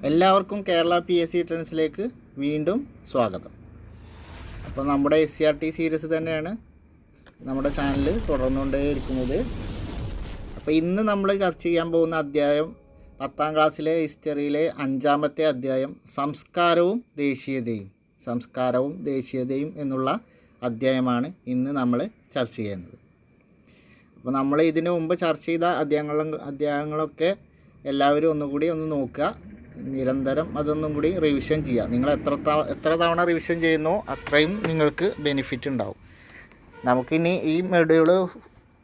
എല്ലാവർക്കും കേരള PSC ട്രെൻഡ്സിലേക്ക് വീണ്ടും സ്വാഗതം. അപ്പോൾ നമ്മുടെ SCRT സീരീസ് തന്നെയാണ് നമ്മുടെ ചാനൽ തുടർന്നുകൊണ്ടേയിരിക്കുന്നത്. അപ്പോൾ ഇന്ന് നമ്മൾ ചർച്ച ചെയ്യാൻ പോകുന്ന അധ്യായം 10ാം ക്ലാസ്സിലെ ഹിസ്റ്ററിയിലെ 5ാമത്തെ അധ്യായം സംസ്കാരവും ദേശീയതയും എന്നുള്ള അധ്യായമാണ് ഇന്ന് നമ്മൾ ചർച്ച ചെയ്യുന്നത്. അപ്പോൾ നമ്മൾ ഇതിനു മുമ്പ് ചർച്ച ചെയ്ത അധ്യായങ്ങളൊക്കെ എല്ലാവരും ഒന്നുകൂടി ഒന്ന് നോക്കുക, നിരന്തരം അതൊന്നും കൂടി റിവിഷൻ ചെയ്യുക. നിങ്ങൾ എത്ര തവണ റിവിഷൻ ചെയ്യുന്നോ അത്രയും നിങ്ങൾക്ക് ബെനിഫിറ്റ് ഉണ്ടാവും. നമുക്കിനി ഈ മൊഡ്യൂൾ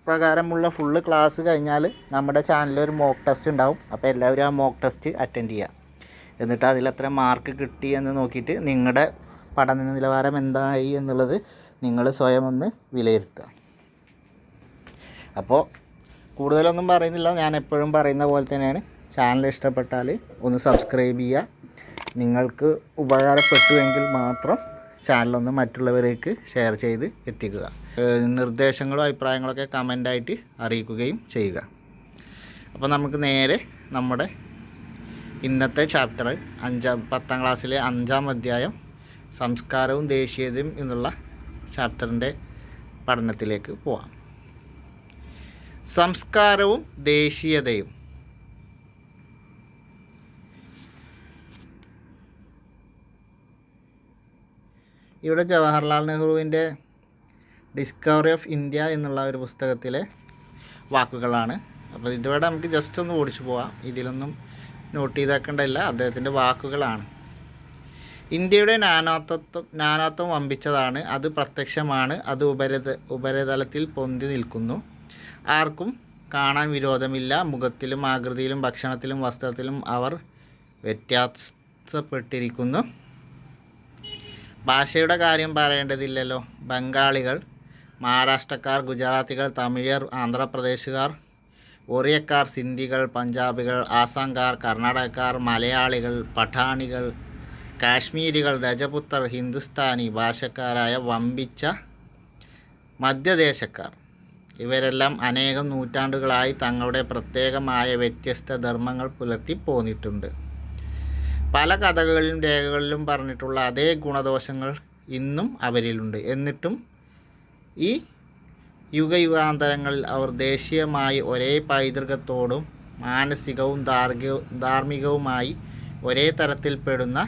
പ്രകാരമുള്ള ഫുള്ള് ക്ലാസ് കഴിഞ്ഞാൽ നമ്മുടെ ചാനലിൽ ഒരു മോക്ക് ടെസ്റ്റ് ഉണ്ടാവും. അപ്പോൾ എല്ലാവരും ആ മോക്ക് ടെസ്റ്റ് അറ്റൻഡ് ചെയ്യുക. എന്നിട്ട് അതിലെത്ര മാർക്ക് കിട്ടി എന്ന് നോക്കിയിട്ട് നിങ്ങളുടെ പഠന നിലവാരം എന്തായി എന്നുള്ളത് നിങ്ങൾ സ്വയം ഒന്ന് വിലയിരുത്തുക. അപ്പോൾ കൂടുതലൊന്നും പറയുന്നില്ല, ഞാൻ എപ്പോഴും പറയുന്ന പോലെ തന്നെയാണ്. ചാനൽ ഇഷ്ടപ്പെട്ടാൽ ഒന്ന് സബ്സ്ക്രൈബ് ചെയ്യുക. നിങ്ങൾക്ക് ഉപകാരപ്പെട്ടുവെങ്കിൽ മാത്രം ചാനലൊന്ന് മറ്റുള്ളവരേക്ക് ഷെയർ ചെയ്ത് എത്തിക്കുക. നിർദ്ദേശങ്ങളും അഭിപ്രായങ്ങളൊക്കെ കമൻ്റായിട്ട് അറിയിക്കുകയും ചെയ്യുക. അപ്പോൾ നമുക്ക് നേരെ നമ്മുടെ ഇന്നത്തെ ചാപ്റ്റർ 10ാം ക്ലാസ്സിലെ 5ാം അധ്യായം സംസ്കാരവും ദേശീയതയും എന്നുള്ള ചാപ്റ്ററിൻ്റെ പഠനത്തിലേക്ക് പോവാം. സംസ്കാരവും ദേശീയതയും. ഇവിടെ ജവഹർലാൽ നെഹ്റുവിൻ്റെ ഡിസ്കവറി ഓഫ് ഇന്ത്യ എന്നുള്ള ഒരു പുസ്തകത്തിലെ വാക്കുകളാണ്. അപ്പോൾ ഇതുവരെ നമുക്ക് ജസ്റ്റ് ഒന്ന് ഓടിച്ചു പോവാം, ഇതിലൊന്നും നോട്ട് ചെയ്താക്കേണ്ടതില്ല. അദ്ദേഹത്തിൻ്റെ വാക്കുകളാണ്. ഇന്ത്യയുടെ നാനാത്വം വമ്പിച്ചതാണ്, അത് പ്രത്യക്ഷമാണ്, അത് ഉപരിതലത്തിൽ പൊന്തി നിൽക്കുന്നു. ആർക്കും കാണാൻ വിരോധമില്ല. മുഖത്തിലും ആകൃതിയിലും ഭക്ഷണത്തിലും വസ്ത്രത്തിലും അവർ വ്യത്യാസപ്പെട്ടിരിക്കുന്നു. ഭാഷയുടെ കാര്യം പറയേണ്ടതില്ലല്ലോ. ബംഗാളികൾ, മഹാരാഷ്ട്രക്കാർ, ഗുജറാത്തികൾ, തമിഴർ, ആന്ധ്രാപ്രദേശുകാർ, ഒറിയക്കാർ, സിന്ധികൾ, പഞ്ചാബികൾ, ആസാംകാർ, കർണാടകക്കാർ, മലയാളികൾ, പഠാണികൾ, കാശ്മീരികൾ, രജപുത്രർ, ഹിന്ദുസ്ഥാനി ഭാഷക്കാരായ വമ്പിച്ച മധ്യദേശക്കാർ, ഇവരെല്ലാം അനേകം നൂറ്റാണ്ടുകളായി തങ്ങളുടെ പ്രത്യേകമായ വ്യത്യസ്ത ധർമ്മങ്ങൾ പുലർത്തി പോന്നിട്ടുണ്ട്. പല കഥകളിലും രേഖകളിലും പറഞ്ഞിട്ടുള്ള അതേ ഗുണദോഷങ്ങൾ ഇന്നും അവരിലുണ്ട്. എന്നിട്ടും ഈ യുഗയുഗാന്തരങ്ങളിൽ അവർ ദേശീയമായി ഒരേ പൈതൃകത്തോടും മാനസികവും ധാർമ്മികവുമായി ഒരേ തരത്തിൽപ്പെടുന്ന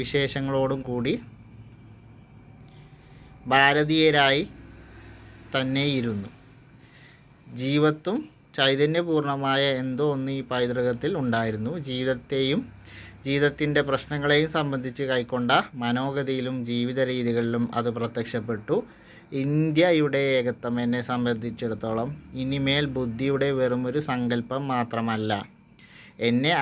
വിശേഷങ്ങളോടും കൂടി ഭാരതീയരായി തന്നെയിരുന്നു. ജീവത്തും ചൈതന്യപൂർണമായ എന്തോ ഒന്ന് ഈ പൈതൃകത്തിൽ ഉണ്ടായിരുന്നു. ജീവിതത്തിൻ്റെ പ്രശ്നങ്ങളെയും സംബന്ധിച്ച് കൈക്കൊണ്ട മനോഗതിയിലും ജീവിത രീതികളിലും അത് പ്രത്യക്ഷപ്പെട്ടു. ഇന്ത്യയുടെ ഏകത്വം എന്നെ സംബന്ധിച്ചിടത്തോളം ഇനിമേൽ ബുദ്ധിയുടെ വെറുമൊരു സങ്കല്പം മാത്രമല്ല, എന്നെ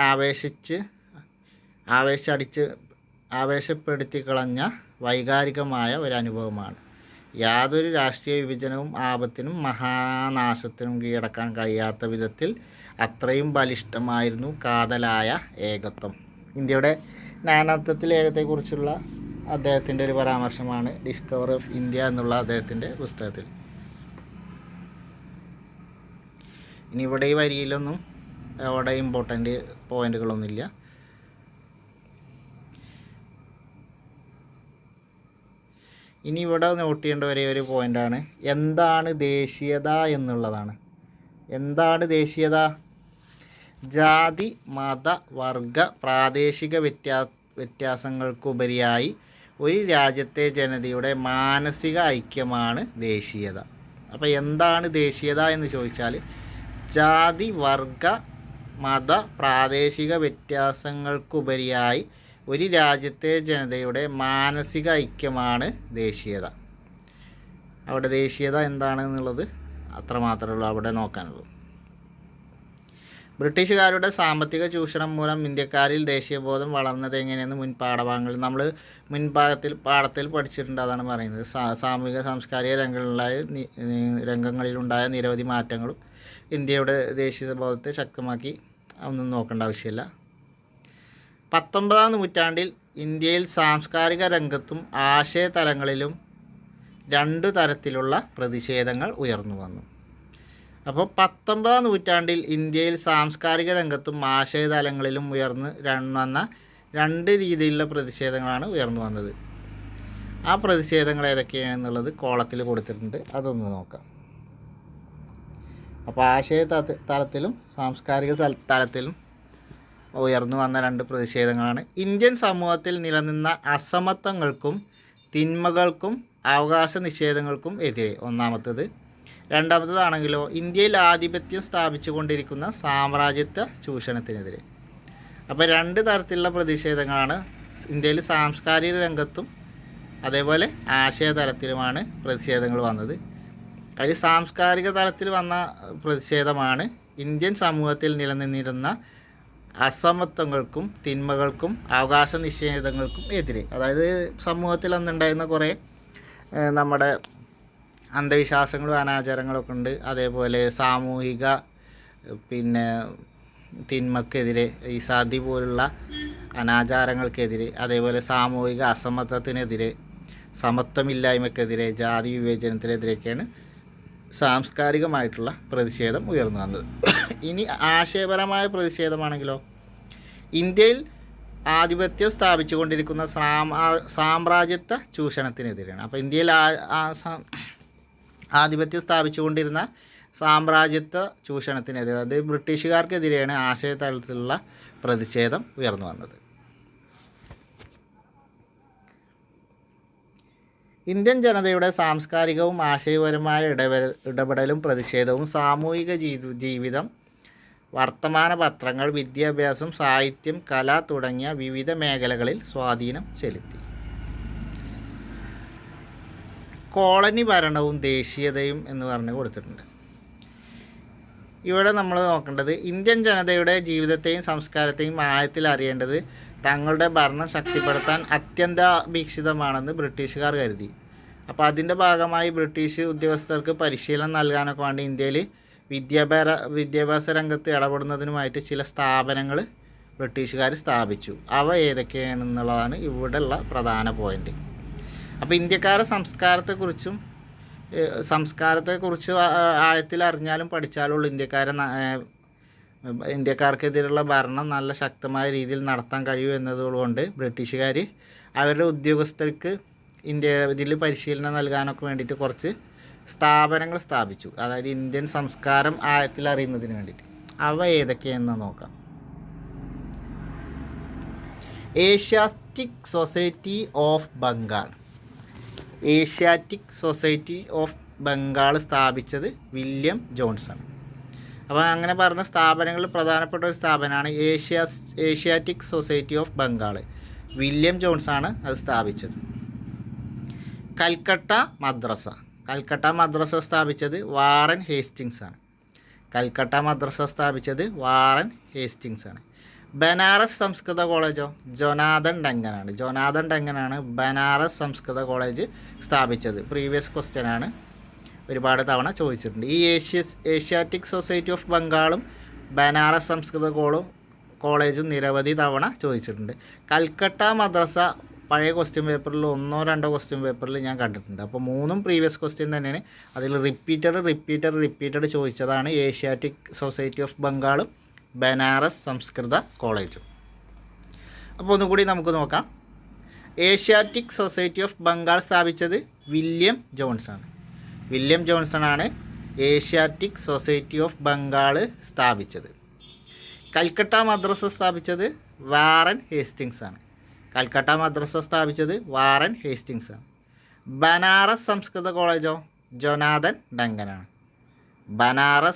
ആവേശപ്പെടുത്തിക്കളഞ്ഞ വൈകാരികമായ ഒരനുഭവമാണ്. യാതൊരു രാഷ്ട്രീയ വിഭജനവും ആപത്തിനും മഹാനാശത്തിനും കീഴടക്കാൻ കഴിയാത്ത വിധത്തിൽ അത്രയും ബലിഷ്ഠമായിരുന്നു കാതലായ ഏകത്വം. ഇന്ത്യയുടെ നാനാത്വത്തിൽ ഏകത്വത്തെക്കുറിച്ചുള്ള അദ്ദേഹത്തിൻ്റെ ഒരു പരാമർശമാണ് ഡിസ്കവറി ഓഫ് ഇന്ത്യ എന്നുള്ള അദ്ദേഹത്തിൻ്റെ പുസ്തകത്തിൽ. ഇനി ഇവിടെ ഈ വരിയിലൊന്നും അവിടെ ഇമ്പോർട്ടൻ്റ് പോയിൻ്റുകളൊന്നുമില്ല. ഇനി ഇവിടെ നോട്ട് ചെയ്യേണ്ട ഒരു പോയിൻ്റാണ് എന്താണ് ദേശീയത എന്നുള്ളതാണ്. എന്താണ് ദേശീയത? ജാതി, മത, വർഗ, പ്രാദേശിക വ്യത്യാസങ്ങൾക്കുപരിയായി ഒരു രാജ്യത്തെ ജനതയുടെ മാനസിക ഐക്യമാണ് ദേശീയത. അപ്പോൾ എന്താണ് ദേശീയത എന്ന് ചോദിച്ചാൽ ജാതി, വർഗ, മത, പ്രാദേശിക വ്യത്യാസങ്ങൾക്കുപരിയായി ഒരു രാജ്യത്തെ ജനതയുടെ മാനസിക ഐക്യമാണ് ദേശീയത. അവിടെ ദേശീയത എന്താണെന്നുള്ളത് അത്രമാത്രമേ ഉള്ളൂ അവിടെ നോക്കാനുള്ളൂ. ബ്രിട്ടീഷുകാരുടെ സാമ്പത്തിക ചൂഷണം മൂലം ഇന്ത്യക്കാരിൽ ദേശീയബോധം വളർന്നത് എങ്ങനെയെന്ന് നമ്മൾ പാഠത്തിൽ പഠിച്ചിട്ടുണ്ട്. അതാണ് പറയുന്നത്. സാമൂഹിക സാംസ്കാരിക രംഗങ്ങളിലുണ്ടായ നിരവധി മാറ്റങ്ങളും ഇന്ത്യയുടെ ദേശീയബോധത്തെ ശക്തമാക്കി. ഒന്നും നോക്കേണ്ട ആവശ്യമില്ല. 19ാം നൂറ്റാണ്ടിൽ ഇന്ത്യയിൽ സാംസ്കാരിക രംഗത്തും ആശയതലങ്ങളിലും 2 തരത്തിലുള്ള പ്രതിഷേധങ്ങൾ ഉയർന്നു വന്നു. അപ്പോൾ 19-ാം നൂറ്റാണ്ടിൽ ഇന്ത്യയിൽ സാംസ്കാരിക രംഗത്തും ആശയതലങ്ങളിലും ഉയർന്നു വന്ന 2 രീതിയിലുള്ള പ്രതിഷേധങ്ങളാണ് ഉയർന്നു വന്നത്. ആ പ്രതിഷേധങ്ങൾ ഏതൊക്കെയാണെന്നുള്ളത് കോളത്തിൽ കൊടുത്തിട്ടുണ്ട്, അതൊന്ന് നോക്കാം. അപ്പോൾ ആശയ തലത്തിലും സാംസ്കാരിക തലത്തിലും ഉയർന്നു വന്ന 2 പ്രതിഷേധങ്ങളാണ്. ഇന്ത്യൻ സമൂഹത്തിൽ നിലനിന്ന അസമത്വങ്ങൾക്കും തിന്മകൾക്കും അവകാശ നിഷേധങ്ങൾക്കും എതിരെ ഒന്നാമത്തേത്. രണ്ടാമത്തേതാണെങ്കിലോ ഇന്ത്യയിൽ ആധിപത്യം സ്ഥാപിച്ചു കൊണ്ടിരിക്കുന്ന സാമ്രാജ്യത്വ ചൂഷണത്തിനെതിരെ. അപ്പോൾ 2 തരത്തിലുള്ള പ്രതിഷേധങ്ങളാണ് ഇന്ത്യയിൽ സാംസ്കാരിക രംഗത്തും അതേപോലെ ആശയതലത്തിലുമാണ് പ്രതിഷേധങ്ങൾ വന്നത്. അതിൽ സാംസ്കാരിക തലത്തിൽ വന്ന പ്രതിഷേധമാണ് ഇന്ത്യൻ സമൂഹത്തിൽ നിലനിന്നിരുന്ന അസമത്വങ്ങൾക്കും തിന്മകൾക്കും അവകാശ നിഷേധങ്ങൾക്കും എതിരെ. അതായത് സമൂഹത്തിൽ അന്നുണ്ടായിരുന്ന കുറേ നമ്മുടെ അന്ധവിശ്വാസങ്ങളും അനാചാരങ്ങളൊക്കെ ഉണ്ട്. അതേപോലെ സാമൂഹിക തിന്മക്കെതിരെ, ഈ സതി പോലുള്ള അനാചാരങ്ങൾക്കെതിരെ, അതേപോലെ സാമൂഹിക അസമത്വത്തിനെതിരെ, സമത്വമില്ലായ്മക്കെതിരെ, ജാതി വിവേചനത്തിനെതിരെയൊക്കെയാണ് സാംസ്കാരികമായിട്ടുള്ള പ്രതിഷേധം ഉയർന്നു വന്നത്. ഇനി ആശയപരമായ പ്രതിഷേധമാണെങ്കിലോ ഇന്ത്യയിൽ ആധിപത്യം സ്ഥാപിച്ചു കൊണ്ടിരിക്കുന്ന സാമ്രാജ്യത്വ ചൂഷണത്തിനെതിരെയാണ്. അപ്പോൾ ഇന്ത്യയിൽ ആധിപത്യം സ്ഥാപിച്ചു കൊണ്ടിരുന്ന സാമ്രാജ്യത്വ ചൂഷണത്തിനെതിരെ, അതായത് ബ്രിട്ടീഷുകാർക്കെതിരെയാണ് ആശയതലത്തിലുള്ള പ്രതിഷേധം ഉയർന്നു വന്നത്. ഇന്ത്യൻ ജനതയുടെ സാംസ്കാരികവും ആശയപരമായ ഇടപെടലും പ്രതിഷേധവും സാമൂഹിക ജീവിതം, വർത്തമാന പത്രങ്ങൾ, വിദ്യാഭ്യാസം, സാഹിത്യം, കല തുടങ്ങിയ വിവിധ മേഖലകളിൽ സ്വാധീനം ചെലുത്തി. കോളനി ഭരണവും ദേശീയതയും എന്ന് പറഞ്ഞ് കൊടുത്തിട്ടുണ്ട്. ഇവിടെ നമ്മൾ നോക്കേണ്ടത് ഇന്ത്യൻ ജനതയുടെ ജീവിതത്തെയും സംസ്കാരത്തെയും ആഴത്തിൽ അറിയേണ്ടത് തങ്ങളുടെ ഭരണം ശക്തിപ്പെടുത്താൻ അത്യന്താപേക്ഷിതമാണെന്ന് ബ്രിട്ടീഷുകാർ കരുതി. അപ്പോൾ അതിൻ്റെ ഭാഗമായി ബ്രിട്ടീഷ് ഉദ്യോഗസ്ഥർക്ക് പരിശീലനം നൽകാനൊക്കെ വേണ്ടി ഇന്ത്യയിൽ വിദ്യാഭ്യാസ രംഗത്ത് ഇടപെടുന്നതിനുമായിട്ട് ചില സ്ഥാപനങ്ങൾ ബ്രിട്ടീഷുകാർ സ്ഥാപിച്ചു. അവ ഏതൊക്കെയാണെന്നുള്ളതാണ് ഇവിടെയുള്ള പ്രധാന പോയിൻ്റ്. അപ്പോൾ ഇന്ത്യക്കാരുടെ സംസ്കാരത്തെക്കുറിച്ച് ആഴത്തിൽ അറിഞ്ഞാലും പഠിച്ചാലുള്ളൂ ഇന്ത്യക്കാർക്കെതിരെയുള്ള ഭരണം നല്ല ശക്തമായ രീതിയിൽ നടത്താൻ കഴിയൂ എന്നതുകൊണ്ട് ബ്രിട്ടീഷുകാർ അവരുടെ ഉദ്യോഗസ്ഥർക്ക് ഇതിൽ പരിശീലനം നൽകാനൊക്കെ വേണ്ടിയിട്ട് കുറച്ച് സ്ഥാപനങ്ങൾ സ്ഥാപിച്ചു. അതായത് ഇന്ത്യൻ സംസ്കാരം ആഴത്തിൽ അറിയുന്നതിന് വേണ്ടിയിട്ട്. അവ ഏതൊക്കെയെന്ന് നോക്കാം. ഏഷ്യാറ്റിക് സൊസൈറ്റി ഓഫ് ബംഗാൾ സ്ഥാപിച്ചത് വില്യം ജോൺസൺ. അപ്പോൾ അങ്ങനെ പറഞ്ഞ സ്ഥാപനങ്ങളിൽ പ്രധാനപ്പെട്ട ഒരു സ്ഥാപനമാണ് Asiatic society of Bengal. William ജോൺസാണ് അത് സ്ഥാപിച്ചത്. കൽക്കട്ട മദ്രസ സ്ഥാപിച്ചത് വാറൻ ഹേസ്റ്റിങ്സ് ആണ്. ബനാറസ് സംസ്കൃത കോളേജോ ജൊനാഥൻ ഡങ്കനാണ് ബനാറസ് സംസ്കൃത കോളേജ് സ്ഥാപിച്ചത്. പ്രീവിയസ് ക്വസ്റ്റ്യൻ ആണ്, ഒരുപാട് തവണ ചോദിച്ചിട്ടുണ്ട്. ഈ ഏഷ്യാറ്റിക് സൊസൈറ്റി ഓഫ് ബംഗാളും ബനാറസ് സംസ്കൃത കോളേജും നിരവധി തവണ ചോദിച്ചിട്ടുണ്ട്. കൽക്കട്ട മദ്രസ പഴയ ക്വസ്റ്റ്യൻ പേപ്പറിൽ 1-2 ക്വസ്റ്റ്യൻ പേപ്പറിൽ ഞാൻ കണ്ടിട്ടുണ്ട്. അപ്പോൾ 3 പ്രീവിയസ് ക്വസ്റ്റ്യൻ തന്നെയാണ്. അതിൽ റിപ്പീറ്റഡ് ചോദിച്ചതാണ് ഏഷ്യാറ്റിക് സൊസൈറ്റി ഓഫ് ബംഗാളും ബനാറസ് സംസ്കൃത കോളേജും. അപ്പോൾ ഒന്നുകൂടി നമുക്ക് നോക്കാം. ഏഷ്യാറ്റിക് സൊസൈറ്റി ഓഫ് ബംഗാൾ സ്ഥാപിച്ചത് വില്യം ജോൺസൺ ആണ് ഏഷ്യാറ്റിക് സൊസൈറ്റി ഓഫ് ബംഗാൾ സ്ഥാപിച്ചത്. കൽക്കട്ട മദ്രസ സ്ഥാപിച്ചത് വാറൻ ഹേസ്റ്റിങ്സ് ആണ്. ബനാറസ് സംസ്കൃത കോളേജോ ജൊനാഥൻ ഡങ്കനാണ്. ബനാറസ്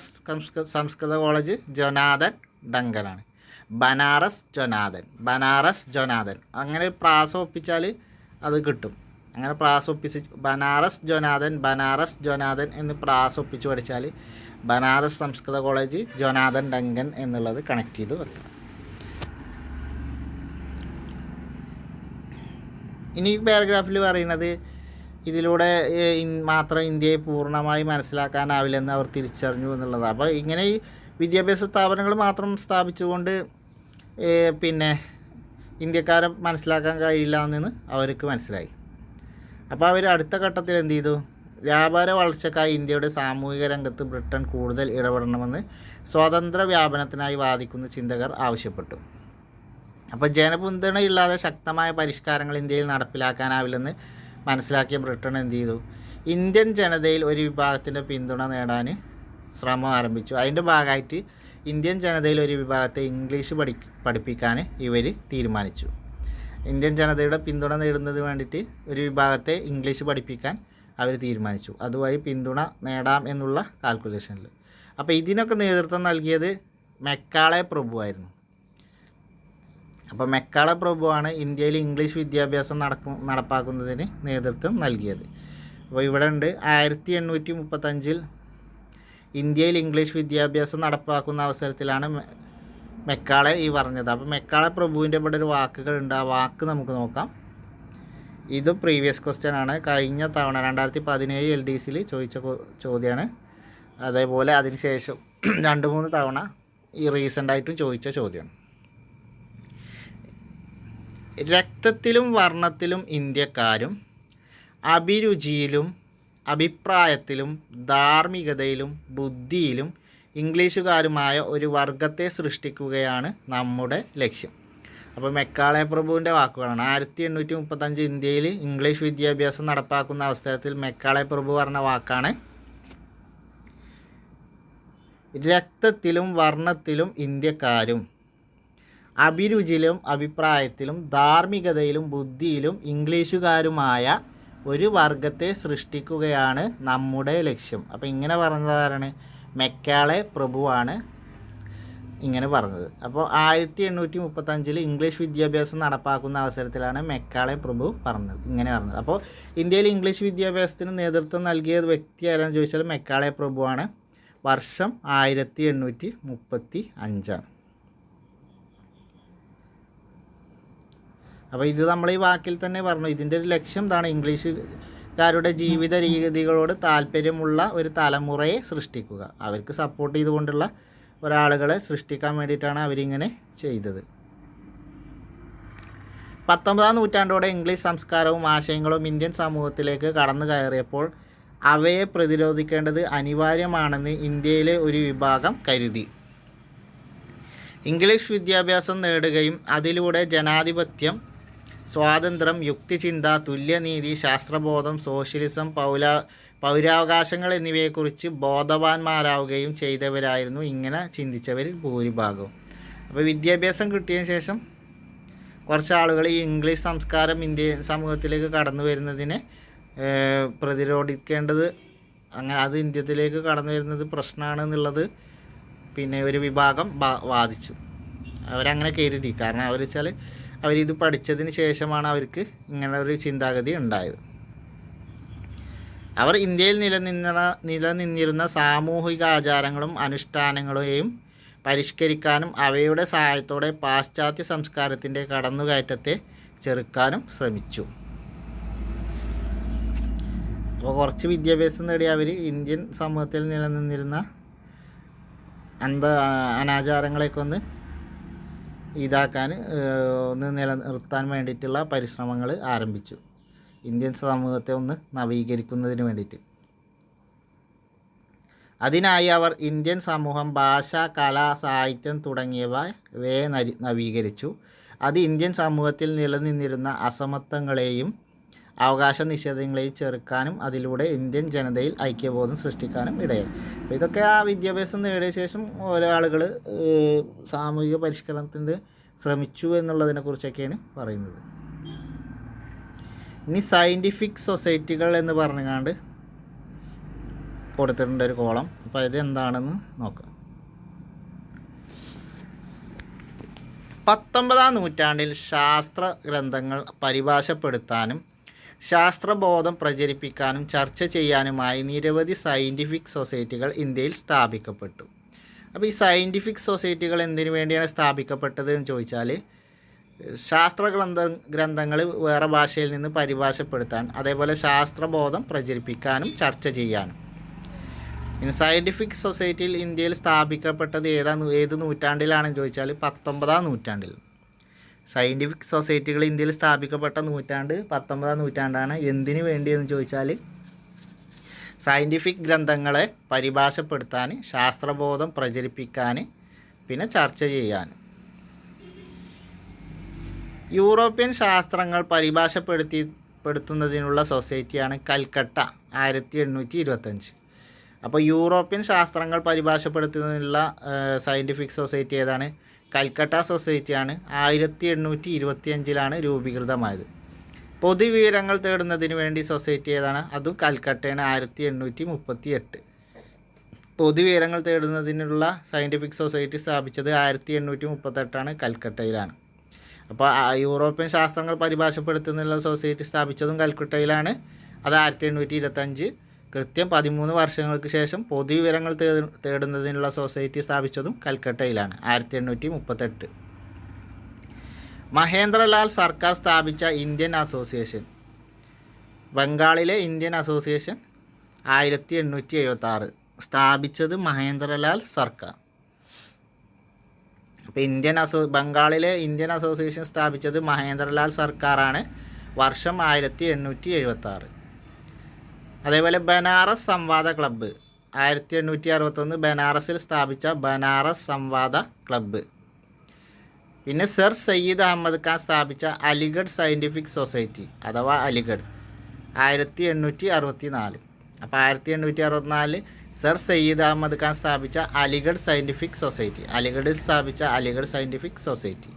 ജൊനാഥൻ അങ്ങനെ പ്രാസം ഒപ്പിച്ചാൽ അത് കിട്ടും. അങ്ങനെ പ്രാസം ഒപ്പിച്ച് ബനാറസ് ജൊനാഥൻ എന്ന് പ്രാസം ഒപ്പിച്ച് പഠിച്ചാൽ ബനാറസ് സംസ്കൃത കോളേജ് ജൊനാഥൻ ഡങ്കൻ എന്നുള്ളത് കണക്ട് ചെയ്ത് വെക്കാം. ഇനി പാരഗ്രാഫിൽ പറയുന്നത് ഇതിലൂടെ മാത്രം ഇന്ത്യയെ പൂർണ്ണമായി മനസ്സിലാക്കാനാവില്ലെന്ന് അവർ തിരിച്ചറിഞ്ഞു എന്നുള്ളതാണ്. അപ്പോൾ ഇങ്ങനെ ഈ വിദ്യാഭ്യാസ സ്ഥാപനങ്ങൾ മാത്രം സ്ഥാപിച്ചുകൊണ്ട് ഇന്ത്യക്കാരെ മനസ്സിലാക്കാൻ കഴിയില്ല എന്ന് അവർക്ക് മനസ്സിലായി. അപ്പോൾ അവർ അടുത്ത ഘട്ടത്തിൽ എന്ത് ചെയ്തു? വ്യാപാര വളർച്ചയ്ക്കായി ഇന്ത്യയുടെ സാമൂഹിക രംഗത്ത് ബ്രിട്ടൻ കൂടുതൽ ഇടപെടണമെന്ന് സ്വതന്ത്ര വ്യാപനത്തിനായി വാദിക്കുന്ന ചിന്തകർ ആവശ്യപ്പെട്ടു. അപ്പോൾ ജനപിന്തുണയില്ലാതെ ശക്തമായ പരിഷ്കാരങ്ങൾ ഇന്ത്യയിൽ നടപ്പിലാക്കാനാവില്ലെന്ന് മനസ്സിലാക്കിയ ബ്രിട്ടൻ എന്ത് ചെയ്തു? ഇന്ത്യൻ ജനതയിൽ ഒരു വിഭാഗത്തിൻ്റെ പിന്തുണ നേടാൻ ശ്രമം ആരംഭിച്ചു. അതിൻ്റെ ഭാഗമായിട്ട് ഇന്ത്യൻ ജനതയിൽ ഒരു വിഭാഗത്തെ ഇംഗ്ലീഷ് പഠിപ്പിക്കാൻ ഇവർ തീരുമാനിച്ചു. ഇന്ത്യൻ ജനതയുടെ പിന്തുണ നേടുന്നതിന് വേണ്ടിയിട്ട് ഒരു വിഭാഗത്തെ ഇംഗ്ലീഷ് പഠിപ്പിക്കാൻ അവർ തീരുമാനിച്ചു. അതുവഴി പിന്തുണ നേടാം എന്നുള്ള കാൽക്കുലേഷനിൽ. അപ്പോൾ ഇതിനൊക്കെ നേതൃത്വം നൽകിയത് മെക്കാളെ പ്രഭുവായിരുന്നു. അപ്പോൾ മെക്കാളെ പ്രഭുവാണ് ഇന്ത്യയിൽ ഇംഗ്ലീഷ് വിദ്യാഭ്യാസം നടപ്പാക്കുന്നതിന് നേതൃത്വം നൽകിയത്. അപ്പോൾ ഇവിടെ ഉണ്ട് 1835 ഇന്ത്യയിൽ ഇംഗ്ലീഷ് വിദ്യാഭ്യാസം നടപ്പാക്കുന്ന അവസരത്തിലാണ് മെക്കാളെ ഈ പറഞ്ഞത്. അപ്പോൾ മെക്കാളെ പ്രഭുവിൻ്റെ ഇവിടെ ഒരു വാക്കുകളുണ്ട്. ആ വാക്ക് നമുക്ക് നോക്കാം. ഇത് പ്രീവിയസ് ക്വസ്റ്റ്യൻ ആണ്. കഴിഞ്ഞ തവണ 2017 LDCയിൽ ചോദിച്ച ചോദ്യമാണ്. അതേപോലെ അതിനുശേഷം 2-3 തവണ ഈ റീസെൻ്റായിട്ടും ചോദിച്ച ചോദ്യമാണ്. രക്തത്തിലും വർണ്ണത്തിലും ഇന്ത്യക്കാരും അഭിരുചിയിലും അഭിപ്രായത്തിലും ധാർമ്മികതയിലും ബുദ്ധിയിലും ഇംഗ്ലീഷുകാരുമായ ഒരു വർഗത്തെ സൃഷ്ടിക്കുകയാണ് നമ്മുടെ ലക്ഷ്യം. അപ്പോൾ മെക്കാളെ പ്രഭുവിൻ്റെ വാക്കുകളാണ്. 1835 ഇന്ത്യയിൽ ഇംഗ്ലീഷ് വിദ്യാഭ്യാസം നടപ്പാക്കുന്ന അവസരത്തിൽ മെക്കാളെ പ്രഭു പറഞ്ഞ വാക്കാണ് രക്തത്തിലും വർണ്ണത്തിലും ഇന്ത്യക്കാരും അഭിരുചിയിലും അഭിപ്രായത്തിലും ധാർമ്മികതയിലും ബുദ്ധിയിലും ഇംഗ്ലീഷുകാരുമായ ഒരു വർഗത്തെ സൃഷ്ടിക്കുകയാണ് നമ്മുടെ ലക്ഷ്യം. അപ്പോൾ ഇങ്ങനെ പറഞ്ഞതാണ് മെക്കാളെ പ്രഭുവാണ് ഇങ്ങനെ പറഞ്ഞത്. അപ്പോൾ 1835 ഇംഗ്ലീഷ് വിദ്യാഭ്യാസം നടപ്പാക്കുന്ന അവസരത്തിലാണ് മെക്കാളെ പ്രഭു ഇങ്ങനെ പറഞ്ഞത്. അപ്പോൾ ഇന്ത്യയിൽ ഇംഗ്ലീഷ് വിദ്യാഭ്യാസത്തിന് നേതൃത്വം നൽകിയ വ്യക്തി ആരാണെന്ന് ചോദിച്ചാൽ മെക്കാളെ പ്രഭുവാണ്. വർഷം 1835. അപ്പോൾ ഇത് നമ്മൾ ഈ വാക്കിൽ തന്നെ പറഞ്ഞു. ഇതിൻ്റെ ഒരു ലക്ഷ്യം എന്താണ്? ഇംഗ്ലീഷുകാരുടെ ജീവിത രീതികളോട് താല്പര്യമുള്ള ഒരു തലമുറയെ സൃഷ്ടിക്കുക. അവർക്ക് സപ്പോർട്ട് ചെയ്തുകൊണ്ടുള്ള ഒരാളുകളെ സൃഷ്ടിക്കാൻ വേണ്ടിയിട്ടാണ് അവരിങ്ങനെ ചെയ്തത്. 19-ാം നൂറ്റാണ്ടോടെ ഇംഗ്ലീഷ് സംസ്കാരവും ആശയങ്ങളും ഇന്ത്യൻ സമൂഹത്തിലേക്ക് കടന്നു കയറിയപ്പോൾ അവയെ പ്രതിരോധിക്കേണ്ടത് അനിവാര്യമാണെന്ന് ഇന്ത്യയിലെ ഒരു വിഭാഗം കരുതി. ഇംഗ്ലീഷ് വിദ്യാഭ്യാസം നേടുകയും അതിലൂടെ ജനാധിപത്യം, സ്വാതന്ത്ര്യം, യുക്തിചിന്ത, തുല്യനീതി, ശാസ്ത്രബോധം, സോഷ്യലിസം, പൗരാവകാശങ്ങൾ എന്നിവയെക്കുറിച്ച് ബോധവാന്മാരാവുകയും ചെയ്തവരായിരുന്നു ഇങ്ങനെ ചിന്തിച്ചവരിൽ ഭൂരിഭാഗവും. അപ്പോൾ വിദ്യാഭ്യാസം കിട്ടിയതിന് ശേഷം കുറച്ച് ആളുകൾ ഈ ഇംഗ്ലീഷ് സംസ്കാരം ഇന്ത്യൻ സമൂഹത്തിലേക്ക് കടന്നു വരുന്നതിനെ പ്രതിരോധിക്കേണ്ടത്, അങ്ങനെ അത് ഇന്ത്യത്തിലേക്ക് കടന്നു വരുന്നത് പ്രശ്നമാണ് എന്നുള്ളത് പിന്നെ ഒരു വിഭാഗം വാദിച്ചു. അവരങ്ങനെ കരുതി. കാരണം അവർ വെച്ചാൽ അവരിത് പഠിച്ചതിന് ശേഷമാണ് അവർക്ക് ഇങ്ങനെ ഒരു ചിന്താഗതി ഉണ്ടായത്. അവർ ഇന്ത്യയിൽ നിലനിന്നിരുന്ന സാമൂഹിക ആചാരങ്ങളും അനുഷ്ഠാനങ്ങളെയും പരിഷ്കരിക്കാനും അവയുടെ സഹായത്തോടെ പാശ്ചാത്യ സംസ്കാരത്തിൻ്റെ കടന്നുകയറ്റത്തെ ചെറുക്കാനും ശ്രമിച്ചു. അപ്പോൾ കുറച്ച് വിദ്യാഭ്യാസം നേടി അവർ ഇന്ത്യൻ സമൂഹത്തിൽ നിലനിന്നിരുന്ന അനാചാരങ്ങളെയൊക്കെ ഒന്ന് ഇതാക്കാൻ ഒന്ന് നിലനിർത്താൻ വേണ്ടിയിട്ടുള്ള പരിശ്രമങ്ങൾ ആരംഭിച്ചു. ഇന്ത്യൻ സമൂഹത്തെ ഒന്ന് നവീകരിക്കുന്നതിന് വേണ്ടിയിട്ട്. അതിനായി അവർ ഇന്ത്യൻ സമൂഹം, ഭാഷ, കല, സാഹിത്യം തുടങ്ങിയവയെ നവീകരിച്ചു. അത് ഇന്ത്യൻ സമൂഹത്തിൽ നിലനിന്നിരുന്ന അസമത്വങ്ങളെയും അവകാശ നിഷേധങ്ങളെയും ചെറുക്കാനും അതിലൂടെ ഇന്ത്യൻ ജനതയിൽ ഐക്യബോധം സൃഷ്ടിക്കാനും ഇടയായി. അപ്പോൾ ഇതൊക്കെ ആ വിദ്യാഭ്യാസം നേടിയ ശേഷം ഓരോ ആളുകൾ സാമൂഹിക പരിഷ്കരണത്തിന് ശ്രമിച്ചു എന്നുള്ളതിനെക്കുറിച്ചൊക്കെയാണ് പറയുന്നത്. ഇനി സയൻറ്റിഫിക് സൊസൈറ്റികൾ എന്ന് പറഞ്ഞുകൊണ്ട് കൊടുത്തിട്ടുണ്ട് ഒരു കോളം. അപ്പോൾ ഇത് എന്താണെന്ന് നോക്കാം. 19-ാം നൂറ്റാണ്ടിൽ ശാസ്ത്ര ഗ്രന്ഥങ്ങൾ പരിഭാഷപ്പെടുത്താനും ശാസ്ത്രബോധം പ്രചരിപ്പിക്കാനും ചർച്ച ചെയ്യാനുമായി നിരവധി സയൻറ്റിഫിക് സൊസൈറ്റികൾ ഇന്ത്യയിൽ സ്ഥാപിക്കപ്പെട്ടു. അപ്പോൾ ഈ സയൻറ്റിഫിക് സൊസൈറ്റികൾ എന്തിനു വേണ്ടിയാണ് സ്ഥാപിക്കപ്പെട്ടത് എന്ന് ചോദിച്ചാൽ ശാസ്ത്ര ഗ്രന്ഥങ്ങൾ വേറെ ഭാഷയിൽ നിന്ന് പരിഭാഷപ്പെടുത്താൻ, അതേപോലെ ശാസ്ത്രബോധം പ്രചരിപ്പിക്കാനും ചർച്ച ചെയ്യാനും. പിന്നെ സയൻറ്റിഫിക് സൊസൈറ്റിയിൽ ഇന്ത്യയിൽ സ്ഥാപിക്കപ്പെട്ടത് ഏത് നൂറ്റാണ്ടിലാണെന്ന് ചോദിച്ചാൽ 19-ാം നൂറ്റാണ്ടിൽ. സയൻറ്റിഫിക് സൊസൈറ്റികൾ ഇന്ത്യയിൽ സ്ഥാപിക്കപ്പെട്ട നൂറ്റാണ്ട് 19-ാം നൂറ്റാണ്ടാണ്. എന്തിനു വേണ്ടിയെന്ന് ചോദിച്ചാൽ സയൻറ്റിഫിക് ഗ്രന്ഥങ്ങളെ പരിഭാഷപ്പെടുത്താൻ, ശാസ്ത്രബോധം പ്രചരിപ്പിക്കാൻ, പിന്നെ ചർച്ച ചെയ്യാൻ. യൂറോപ്യൻ ശാസ്ത്രങ്ങൾ പരിഭാഷപ്പെടുത്തുന്നതിനുള്ള സൊസൈറ്റിയാണ് കൽക്കട്ട 1825. അപ്പോൾ യൂറോപ്യൻ ശാസ്ത്രങ്ങൾ പരിഭാഷപ്പെടുത്തുന്നതിനുള്ള സയൻറ്റിഫിക് സൊസൈറ്റി ഏതാണ്? കൽക്കട്ട സൊസൈറ്റിയാണ്. 1825 രൂപീകൃതമായത്. പൊതുവിവരങ്ങൾ തേടുന്നതിന് വേണ്ടി സൊസൈറ്റി ഏതാണ്? അതും കൽക്കട്ടയാണ്. 1838. പൊതുവിവരങ്ങൾ തേടുന്നതിനുള്ള സയൻറ്റിഫിക് സൊസൈറ്റി സ്ഥാപിച്ചത് 1838 കൽക്കട്ടയിലാണ്. അപ്പോൾ യൂറോപ്യൻ ശാസ്ത്രങ്ങൾ പരിഭാഷപ്പെടുത്തുന്നതിനുള്ള സൊസൈറ്റി സ്ഥാപിച്ചതും കൽക്കട്ടയിലാണ്. അത് 1825. കൃത്യം 13 വർഷങ്ങൾക്ക് ശേഷം പൊതുവിവരങ്ങൾ തേടുന്നതിനുള്ള സൊസൈറ്റി സ്ഥാപിച്ചതും കൽക്കട്ടയിലാണ്, 1838. മഹേന്ദ്രലാൽ സർക്കാർ സ്ഥാപിച്ച ഇന്ത്യൻ അസോസിയേഷൻ. ബംഗാളിലെ ഇന്ത്യൻ അസോസിയേഷൻ 1876. സ്ഥാപിച്ചത് മഹേന്ദ്രലാൽ സർക്കാർ. അപ്പോൾ ബംഗാളിലെ ഇന്ത്യൻ അസോസിയേഷൻ സ്ഥാപിച്ചത് മഹേന്ദ്രലാൽ സർക്കാരാണ്. വർഷം 1876. അതേപോലെ ബനാറസ് സംവാദ ക്ലബ്ബ് 1861 ബനാറസിൽ സ്ഥാപിച്ച ബനാറസ് സംവാദ ക്ലബ്ബ്. പിന്നെ സർ സയ്യിദ് അഹമ്മദ് ഖാൻ സ്ഥാപിച്ച അലിഗഡ് സയൻറ്റിഫിക് സൊസൈറ്റി അഥവാ അലിഗഡ് 1864. അപ്പോൾ 1864 സർ സയ്യിദ് അഹമ്മദ് ഖാൻ സ്ഥാപിച്ച അലിഗഡ് സയൻറ്റിഫിക് സൊസൈറ്റി, അലിഗഡിൽ സ്ഥാപിച്ച Aligarh scientific society.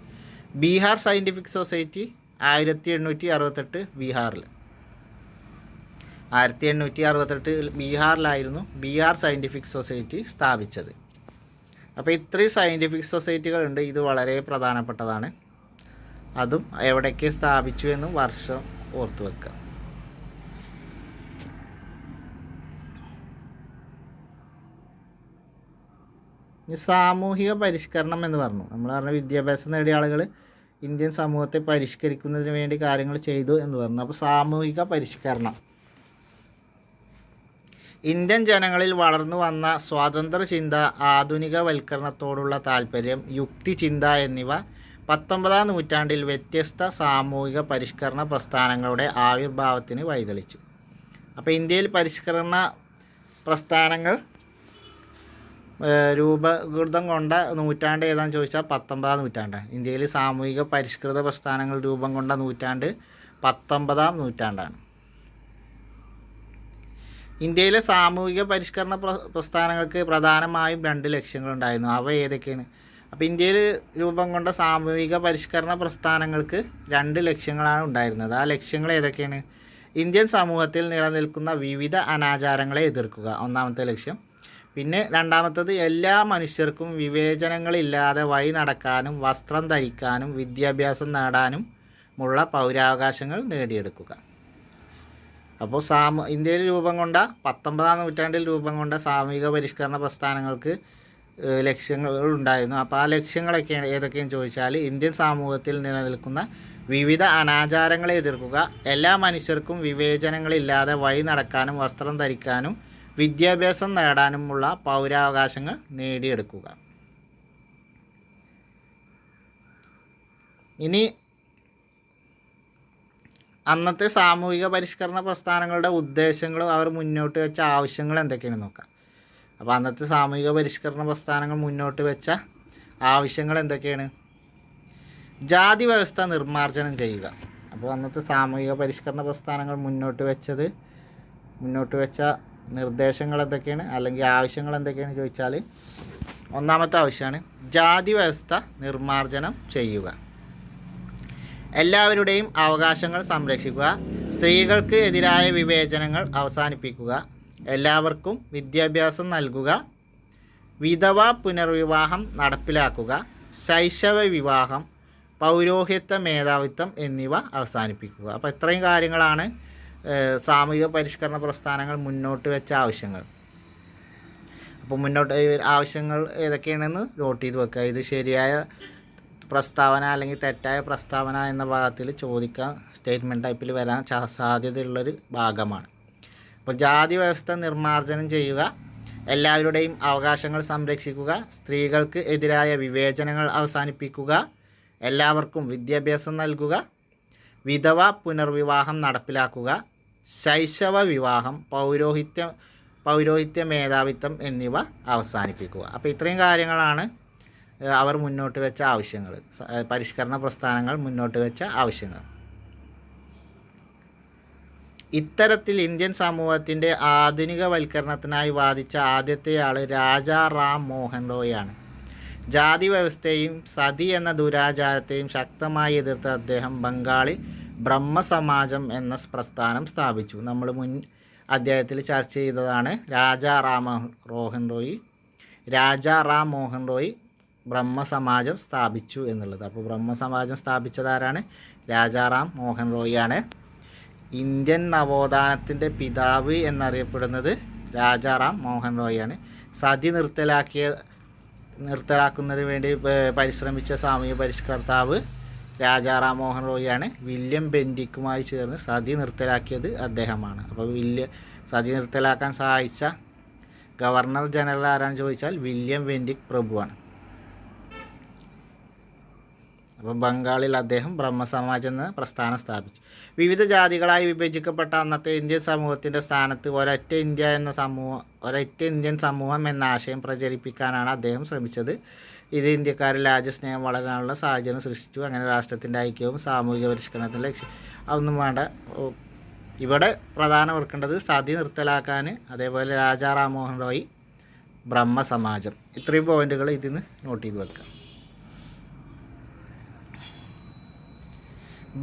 Bihar scientific society 1868 ബീഹാറിൽ. 1868 ബീഹാറിലായിരുന്നു ബീഹാർ സയൻറ്റിഫിക് സൊസൈറ്റി സ്ഥാപിച്ചത്. അപ്പോൾ ഇത്രയും സയൻറ്റിഫിക് സൊസൈറ്റികളുണ്ട്. ഇത് വളരെ പ്രധാനപ്പെട്ടതാണ്. അതും എവിടേക്ക് സ്ഥാപിച്ചു എന്നും വർഷം ഓർത്തു വെക്കുക. സാമൂഹിക പരിഷ്കരണം എന്ന് പറഞ്ഞു. നമ്മൾ പറഞ്ഞ വിദ്യാഭ്യാസം നേടിയ ആളുകൾ ഇന്ത്യൻ സമൂഹത്തെ പരിഷ്കരിക്കുന്നതിന് വേണ്ടി കാര്യങ്ങൾ ചെയ്തു എന്ന് പറഞ്ഞു. അപ്പോൾ സാമൂഹിക പരിഷ്കരണം. ഇന്ത്യൻ ജനങ്ങളിൽ വളർന്നു വന്ന സ്വാതന്ത്ര്യ ചിന്ത, ആധുനികവൽക്കരണത്തോടുള്ള താൽപ്പര്യം, യുക്തിചിന്ത എന്നിവ 19-ാം നൂറ്റാണ്ടിൽ വ്യത്യസ്ത സാമൂഹിക പരിഷ്കരണ പ്രസ്ഥാനങ്ങളുടെ ആവിർഭാവത്തിന് വഴിതെളിച്ചു. അപ്പോൾ ഇന്ത്യയിൽ പരിഷ്കരണ പ്രസ്ഥാനങ്ങൾ രൂപീകൃതം കൊണ്ട നൂറ്റാണ്ട് ഏതാണെന്ന് ചോദിച്ചാൽ 19-ാം നൂറ്റാണ്ടാണ്. ഇന്ത്യയിൽ സാമൂഹിക പരിഷ്കൃത പ്രസ്ഥാനങ്ങൾ രൂപം കൊണ്ട നൂറ്റാണ്ട് 19-ാം നൂറ്റാണ്ടാണ്. ഇന്ത്യയിലെ സാമൂഹിക പരിഷ്കരണ പ്രസ്ഥാനങ്ങൾക്ക് പ്രധാനമായും 2 ലക്ഷ്യങ്ങളുണ്ടായിരുന്നു. അവ ഏതൊക്കെയാണ്? അപ്പോൾ ഇന്ത്യയിൽ രൂപം കൊണ്ട സാമൂഹിക പരിഷ്കരണ പ്രസ്ഥാനങ്ങൾക്ക് 2 ലക്ഷ്യങ്ങളാണ് ഉണ്ടായിരുന്നത്. ആ ലക്ഷ്യങ്ങൾ ഏതൊക്കെയാണ്? ഇന്ത്യൻ സമൂഹത്തിൽ നിലനിൽക്കുന്ന വിവിധ അനാചാരങ്ങളെ എതിർക്കുക, ഒന്നാമത്തെ ലക്ഷ്യം. പിന്നെ രണ്ടാമത്തത് എല്ലാ മനുഷ്യർക്കും വിവേചനങ്ങളില്ലാതെ വഴി നടക്കാനും വസ്ത്രം ധരിക്കാനും വിദ്യാഭ്യാസം നേടാനും ഉള്ള പൗരാവകാശങ്ങൾ നേടിയെടുക്കുക. അപ്പോൾ ഇന്ത്യയിൽ രൂപം കൊണ്ട 19-ാം നൂറ്റാണ്ടിൽ രൂപം കൊണ്ട സാമൂഹിക പരിഷ്കരണ പ്രസ്ഥാനങ്ങൾക്ക് ലക്ഷ്യങ്ങൾ ഉണ്ടായിരുന്നു. അപ്പോൾ ആ ലക്ഷ്യങ്ങളൊക്കെ ഏതൊക്കെയെന്ന് ചോദിച്ചാൽ ഇന്ത്യൻ സമൂഹത്തിൽ നിലനിൽക്കുന്ന വിവിധ അനാചാരങ്ങളെ എതിർക്കുക, എല്ലാ മനുഷ്യർക്കും വിവേചനങ്ങളില്ലാതെ വഴി നടക്കാനും വസ്ത്രം ധരിക്കാനും വിദ്യാഭ്യാസം നേടാനുമുള്ള പൗരാവകാശങ്ങൾ നേടിയെടുക്കുക. ഇനി അന്നത്തെ സാമൂഹിക പരിഷ്കരണ പ്രസ്ഥാനങ്ങളുടെ ഉദ്ദേശങ്ങളും അവർ മുന്നോട്ട് വെച്ച ആവശ്യങ്ങൾ എന്തൊക്കെയാണെന്ന് നോക്കാം. അപ്പോൾ അന്നത്തെ സാമൂഹിക പരിഷ്കരണ പ്രസ്ഥാനങ്ങൾ മുന്നോട്ട് വെച്ച ആവശ്യങ്ങൾ എന്തൊക്കെയാണ്? ജാതി വ്യവസ്ഥ നിർമ്മാർജ്ജനം ചെയ്യുക. അപ്പോൾ അന്നത്തെ സാമൂഹിക പരിഷ്കരണ പ്രസ്ഥാനങ്ങൾ മുന്നോട്ട് വെച്ച നിർദ്ദേശങ്ങൾ എന്തൊക്കെയാണ്, അല്ലെങ്കിൽ ആവശ്യങ്ങൾ എന്തൊക്കെയാണെന്ന് ചോദിച്ചാൽ ഒന്നാമത്തെ ആവശ്യമാണ് ജാതി വ്യവസ്ഥ നിർമ്മാർജ്ജനം ചെയ്യുക. എല്ലാവരുടെയും അവകാശങ്ങൾ സംരക്ഷിക്കുക, സ്ത്രീകൾക്ക് എതിരായ വിവേചനങ്ങൾ അവസാനിപ്പിക്കുക, എല്ലാവർക്കും വിദ്യാഭ്യാസം നൽകുക, വിധവ പുനർവിവാഹം നടപ്പിലാക്കുക, ശൈശവ വിവാഹം, പൗരോഹിത്യ മേധാവിത്വം എന്നിവ അവസാനിപ്പിക്കുക. അപ്പോൾ ഇത്രയും കാര്യങ്ങളാണ് സാമൂഹിക പരിഷ്കരണ പ്രസ്ഥാനങ്ങൾ മുന്നോട്ട് വെച്ച ആവശ്യങ്ങൾ. അപ്പോൾ ആവശ്യങ്ങൾ ഏതൊക്കെയാണെന്ന് നോട്ട് ചെയ്ത് വെക്കുക. ഇത് ശരിയായ പ്രസ്താവന അല്ലെങ്കിൽ തെറ്റായ പ്രസ്താവന എന്ന ഭാഗത്തിൽ ചോദിക്കാൻ സ്റ്റേറ്റ്മെൻറ്റ് ടൈപ്പിൽ വരാൻ സാധ്യതയുള്ളൊരു ഭാഗമാണ്. അപ്പോൾ ജാതി വ്യവസ്ഥ നിർമ്മാർജ്ജനം ചെയ്യുക, എല്ലാവരുടെയും അവകാശങ്ങൾ സംരക്ഷിക്കുക, സ്ത്രീകൾക്ക് എതിരായ വിവേചനങ്ങൾ അവസാനിപ്പിക്കുക, എല്ലാവർക്കും വിദ്യാഭ്യാസം നൽകുക, വിധവ പുനർവിവാഹം നടപ്പിലാക്കുക, ശൈശവ വിവാഹം, പൗരോഹിത്യ മേധാവിത്വം എന്നിവ അവസാനിപ്പിക്കുക. അപ്പോൾ ഇത്രയും കാര്യങ്ങളാണ് അവർ മുന്നോട്ട് വെച്ച ആവശ്യങ്ങൾ, പരിഷ്കരണ പ്രസ്ഥാനങ്ങൾ മുന്നോട്ട് വെച്ച ആവശ്യങ്ങൾ. ഇത്തരത്തിൽ ഇന്ത്യൻ സമൂഹത്തിൻ്റെ ആധുനികവൽക്കരണത്തിനായി വാദിച്ച ആദ്യത്തെയാൾ രാജാ റാം മോഹൻ റോയാണ്. ജാതി വ്യവസ്ഥയെയും സതി എന്ന ദുരാചാരത്തെയും ശക്തമായി എതിർത്ത അദ്ദേഹം ബംഗാളിൽ ബ്രഹ്മസമാജം എന്ന പ്രസ്ഥാനം സ്ഥാപിച്ചു. നമ്മൾ മുൻ അധ്യായത്തിൽ ചർച്ച ചെയ്തതാണ് രാജാ റാം മോഹൻ റോയ് ബ്രഹ്മസമാജം സ്ഥാപിച്ചു എന്നുള്ളത്. അപ്പോൾ ബ്രഹ്മസമാജം സ്ഥാപിച്ചതാരാണ്? രാജാ റാം മോഹൻ റോയിയാണ്. ഇന്ത്യൻ നവോത്ഥാനത്തിൻ്റെ പിതാവ് എന്നറിയപ്പെടുന്നത് രാജാ റാം മോഹൻ റോയിയാണ്. സതി നിർത്തലാക്കുന്നതിന് വേണ്ടി പരിശ്രമിച്ച സാമൂഹ്യ പരിഷ്കർത്താവ് രാജാ റാം മോഹൻ റോയിയാണ്. വില്യം ബെൻഡിക്കുമായി ചേർന്ന് സതി നിർത്തലാക്കിയത് അദ്ദേഹമാണ്. അപ്പോൾ സതി നിർത്തലാക്കാൻ സഹായിച്ച ഗവർണർ ജനറൽ ആരാണെന്ന് ചോദിച്ചാൽ വില്യം ബെൻഡിക് പ്രഭുവാണ്. അപ്പോൾ ബംഗാളിൽ അദ്ദേഹം ബ്രഹ്മസമാജ് എന്ന പ്രസ്ഥാനം സ്ഥാപിച്ചു. വിവിധ ജാതികളായി വിഭജിക്കപ്പെട്ട അന്നത്തെ ഇന്ത്യൻ സമൂഹത്തിൻ്റെ സ്ഥാനത്ത് ഒരൊറ്റ ഇന്ത്യൻ സമൂഹം എന്ന ആശയം പ്രചരിപ്പിക്കാനാണ് അദ്ദേഹം ശ്രമിച്ചത്. ഇത് ഇന്ത്യക്കാരിൽ രാജ്യസ്നേഹം വളരാനുള്ള സാഹചര്യം സൃഷ്ടിച്ചു. അങ്ങനെ രാഷ്ട്രത്തിൻ്റെ ഐക്യവും സാമൂഹിക പരിഷ്കരണത്തിൻ്റെ ലക്ഷ്യം അതൊന്നും വേണ്ട. ഇവിടെ പ്രധാനം ഓർക്കേണ്ടത് സതി നിർത്തലാക്കാൻ, അതേപോലെ രാജാ റാം മോഹൻ റോയ്, ബ്രഹ്മസമാജം, ഇത്രയും പോയിന്റുകൾ ഇതിന് നോട്ട് ചെയ്ത് വെക്കുക.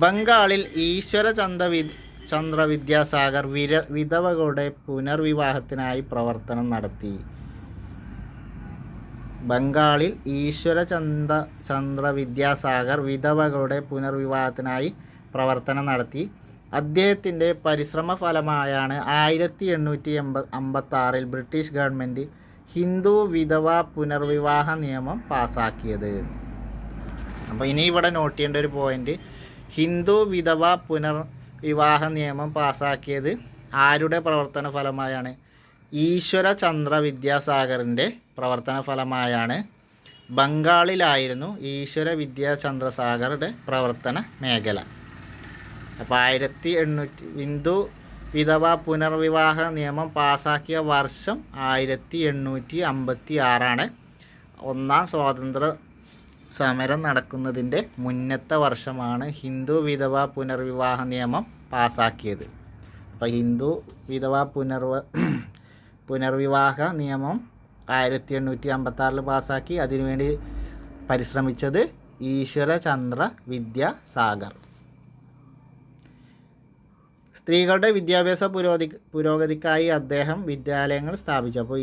ബംഗാളിൽ ചന്ദ്ര വിദ്യാസാഗർ വിധവകളുടെ പുനർവിവാഹത്തിനായി പ്രവർത്തനം നടത്തി. ബംഗാളിൽ ചന്ദ്ര വിദ്യാസാഗർ വിധവകളുടെ പുനർവിവാഹത്തിനായി പ്രവർത്തനം നടത്തി. അദ്ദേഹത്തിൻ്റെ പരിശ്രമ ഫലമായാണ് 1856 ബ്രിട്ടീഷ് ഗവൺമെൻറ് ഹിന്ദു വിധവ പുനർവിവാഹ നിയമം പാസാക്കിയത്. അപ്പോൾ ഇനി ഇവിടെ നോട്ട് ചെയ്യേണ്ട ഒരു പോയിൻ്റ്, ഹിന്ദു വിധവ പുനർവിവാഹ നിയമം പാസാക്കിയത് ആരുടെ പ്രവർത്തന ഫലമായാണ്? ചന്ദ്ര വിദ്യാസാഗറിൻ്റെ പ്രവർത്തന ഫലമായാണ്. ബംഗാളിലായിരുന്നു വിദ്യാചന്ദ്രസാഗറുടെ പ്രവർത്തന മേഖല. അപ്പോൾ 1800 ഹിന്ദു വിധവ പുനർവിവാഹ നിയമം പാസാക്കിയ വർഷം 1856 ഒന്നാം സ്വാതന്ത്ര്യ സമരം നടക്കുന്നതിൻ്റെ മുന്നത്തെ വർഷമാണ് ഹിന്ദു വിധവ പുനർവിവാഹ നിയമം പാസാക്കിയത്. അപ്പോൾ ഹിന്ദു വിധവ പുനർവിവാഹ നിയമം 1856 പാസാക്കി. അതിനുവേണ്ടി പരിശ്രമിച്ചത് ചന്ദ്ര വിദ്യാസാഗർ. സ്ത്രീകളുടെ വിദ്യാഭ്യാസ പുരോഗതിക്കായി അദ്ദേഹം വിദ്യാലയങ്ങൾ സ്ഥാപിച്ചു. അപ്പോൾ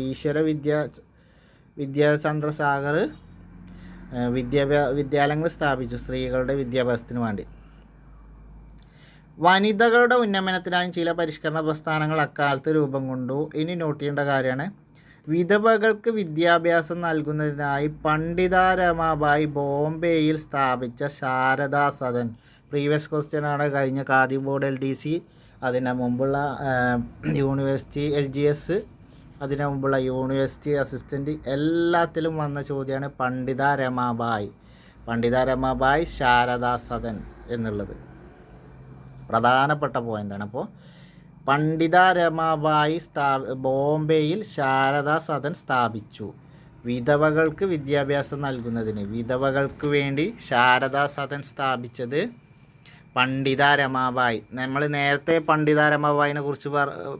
വിദ്യാചന്ദ്രസാഗർ വിദ്യാലയങ്ങൾ സ്ഥാപിച്ചു സ്ത്രീകളുടെ വിദ്യാഭ്യാസത്തിന് വേണ്ടി. വനിതകളുടെ ഉന്നമനത്തിനായി ചില പരിഷ്കരണ പ്രസ്ഥാനങ്ങൾ അക്കാലത്ത് രൂപം കൊണ്ടു. ഇനി നോട്ട് ചെയ്യേണ്ട കാര്യമാണ്, വിധവകൾക്ക് വിദ്യാഭ്യാസം നൽകുന്നതിനായി പണ്ഡിത രമാബായി ബോംബെയിൽ സ്ഥാപിച്ച ശാരദാ സദൻ. പ്രീവിയസ് ക്വസ്റ്റ്യൻ ആണ്, കഴിഞ്ഞ ഖാദി ബോർഡ് LDC, അതിന് മുമ്പുള്ള യൂണിവേഴ്സിറ്റി LGS, അതിന് മുമ്പുള്ള യൂണിവേഴ്സിറ്റി അസിസ്റ്റൻറ്റ്, എല്ലാത്തിലും വന്ന ചോദ്യമാണ് പണ്ഡിത രമാബായി ശാരദാ സദൻ എന്നുള്ളത് പ്രധാനപ്പെട്ട പോയിൻ്റാണ്. അപ്പോൾ പണ്ഡിത രമാബായി ബോംബെയിൽ ശാരദാ സദൻ സ്ഥാപിച്ചു. വിധവകൾക്ക് വിദ്യാഭ്യാസം നൽകുന്നതിന്, വിധവകൾക്ക് വേണ്ടി ശാരദാ സദൻ സ്ഥാപിച്ചത് പണ്ഡിത രമാബായി. നമ്മൾ നേരത്തെ പണ്ഡിത രമാബായിനെ കുറിച്ച്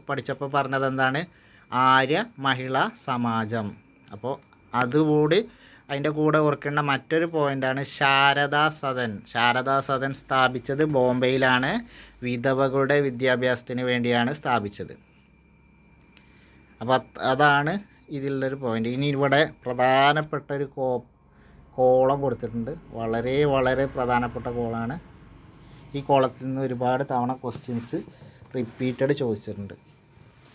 പഠിച്ചപ്പോൾ പറഞ്ഞത് എന്താണ്? ആര്യ മഹിളാ സമാജം. അപ്പോൾ അതുകൂടി അതിൻ്റെ കൂടെ ഓർക്കേണ്ട മറ്റൊരു പോയിൻ്റാണ് ശാരദാ സദൻ സ്ഥാപിച്ചത് ബോംബെയിലാണ്. വിധവകളുടെ വിദ്യാഭ്യാസത്തിന് വേണ്ടിയാണ് സ്ഥാപിച്ചത്. അപ്പോൾ അതാണ് ഇതിലുള്ളൊരു പോയിൻ്റ്. ഇനി ഇവിടെ പ്രധാനപ്പെട്ട ഒരു കോളം കൊടുത്തിട്ടുണ്ട്, വളരെ വളരെ പ്രധാനപ്പെട്ട കോളാണ്. ഈ കോളത്തിൽ നിന്ന് ഒരുപാട് തവണ ക്വസ്റ്റ്യൻസ് റിപ്പീറ്റഡ് ചോദിച്ചിട്ടുണ്ട്.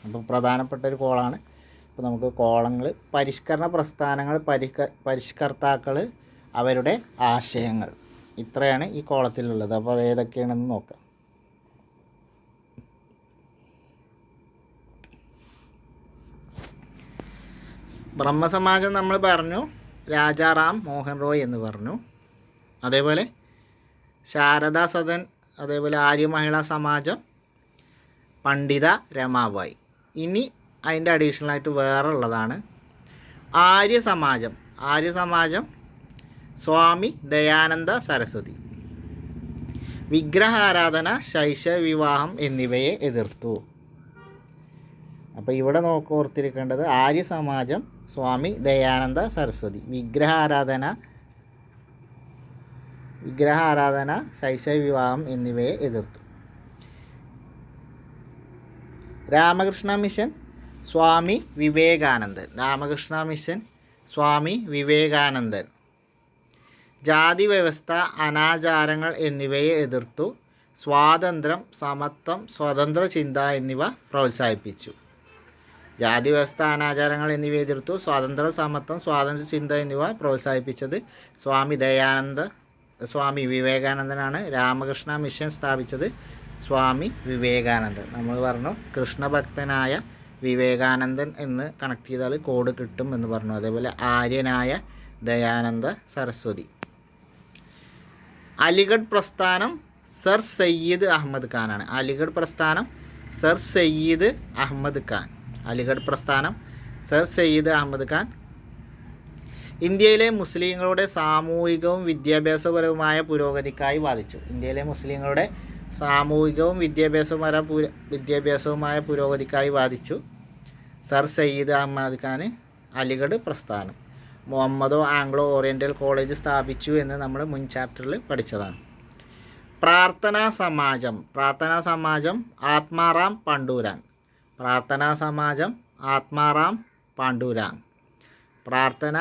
അപ്പോൾ പ്രധാനപ്പെട്ട ഒരു കോളാണ്. അപ്പോൾ നമുക്ക് കോളങ്ങൾ, പരിഷ്കരണ പ്രസ്ഥാനങ്ങൾ, പരിഷ്കർത്താക്കൾ, അവരുടെ ആശയങ്ങൾ, ഇത്രയാണ് ഈ കോളത്തിലുള്ളത്. അപ്പോൾ അത് ഏതൊക്കെയാണെന്ന് നോക്കാം. ബ്രഹ്മസമാജം നമ്മൾ പറഞ്ഞു, രാജാ റാം മോഹൻ റോയ് എന്ന് പറഞ്ഞു. അതേപോലെ ശാരദാ സദൻ, അതേപോലെ ആര്യ മഹിളാ സമാജം, പണ്ഡിത രമാബായി. ഇനി അതിൻ്റെ അഡീഷണലായിട്ട് വേറെ ഉള്ളതാണ് ആര്യസമാജം. ആര്യസമാജം സ്വാമി ദയാനന്ദ സരസ്വതി. വിഗ്രഹാരാധന, ശൈശവ വിവാഹം എന്നിവയെ എതിർത്തു. അപ്പോൾ ഇവിടെ ഓർത്തിരിക്കേണ്ടത് ആര്യസമാജം സ്വാമി ദയാനന്ദ സരസ്വതി. വിഗ്രഹാരാധന, ശൈശവ വിവാഹം എന്നിവയെ എതിർത്തു. രാമകൃഷ്ണ മിഷൻ സ്വാമി വിവേകാനന്ദൻ. രാമകൃഷ്ണ മിഷൻ സ്വാമി വിവേകാനന്ദൻ. ജാതി വ്യവസ്ഥ, അനാചാരങ്ങൾ എന്നിവയെ എതിർത്തു. സ്വാതന്ത്ര്യം, സമത്വം, സ്വതന്ത്ര ചിന്ത എന്നിവ പ്രോത്സാഹിപ്പിച്ചു. ജാതി വ്യവസ്ഥ, അനാചാരങ്ങൾ എന്നിവയെ എതിർത്തു. സ്വാതന്ത്ര്യം, സമത്വം, സ്വാതന്ത്ര്യ ചിന്ത എന്നിവ പ്രോത്സാഹിപ്പിച്ചത് സ്വാമി വിവേകാനന്ദനാണ്. രാമകൃഷ്ണ മിഷൻ സ്ഥാപിച്ചത് സ്വാമി വിവേകാനന്ദൻ. നമ്മൾ പറഞ്ഞു കൃഷ്ണഭക്തനായ വിവേകാനന്ദൻ എന്ന് കണക്ട് ചെയ്താൽ കോഡ് കിട്ടും എന്ന് പറഞ്ഞു. അതേപോലെ ആര്യനായ ദയാനന്ദ സരസ്വതി. അലിഗഡ് പ്രസ്ഥാനം സർ സയ്യിദ് അഹമ്മദ് ഖാനാണ്. അലിഗഡ് പ്രസ്ഥാനം സർ സയ്യിദ് അഹമ്മദ് ഖാൻ. അലിഗഡ് പ്രസ്ഥാനം സർ സയ്യിദ് അഹമ്മദ് ഖാൻ. ഇന്ത്യയിലെ മുസ്ലിങ്ങളുടെ സാമൂഹികവും വിദ്യാഭ്യാസപരവുമായ പുരോഗതിക്കായി വാദിച്ചു. ഇന്ത്യയിലെ മുസ്ലിങ്ങളുടെ സാമൂഹികവും വിദ്യാഭ്യാസവുമായ പുരോഗതിക്കായി വാദിച്ചു സർ സയ്യിദ് അഹമ്മദ് ഖാൻ. അലിഗഡ് പ്രസ്ഥാനം. മുഹമ്മദോ ആംഗ്ലോ ഓറിയൻ്റൽ കോളേജ് സ്ഥാപിച്ചു എന്ന് നമ്മൾ മുൻ ചാപ്റ്ററിൽ പഠിച്ചതാണ്. പ്രാർത്ഥനാ സമാജം. പ്രാർത്ഥനാ സമാജം ആത്മാറാം പാണ്ഡുരാങ്. പ്രാർത്ഥനാ സമാജം ആത്മാറാം പാണ്ഡുരാങ്. പ്രാർത്ഥന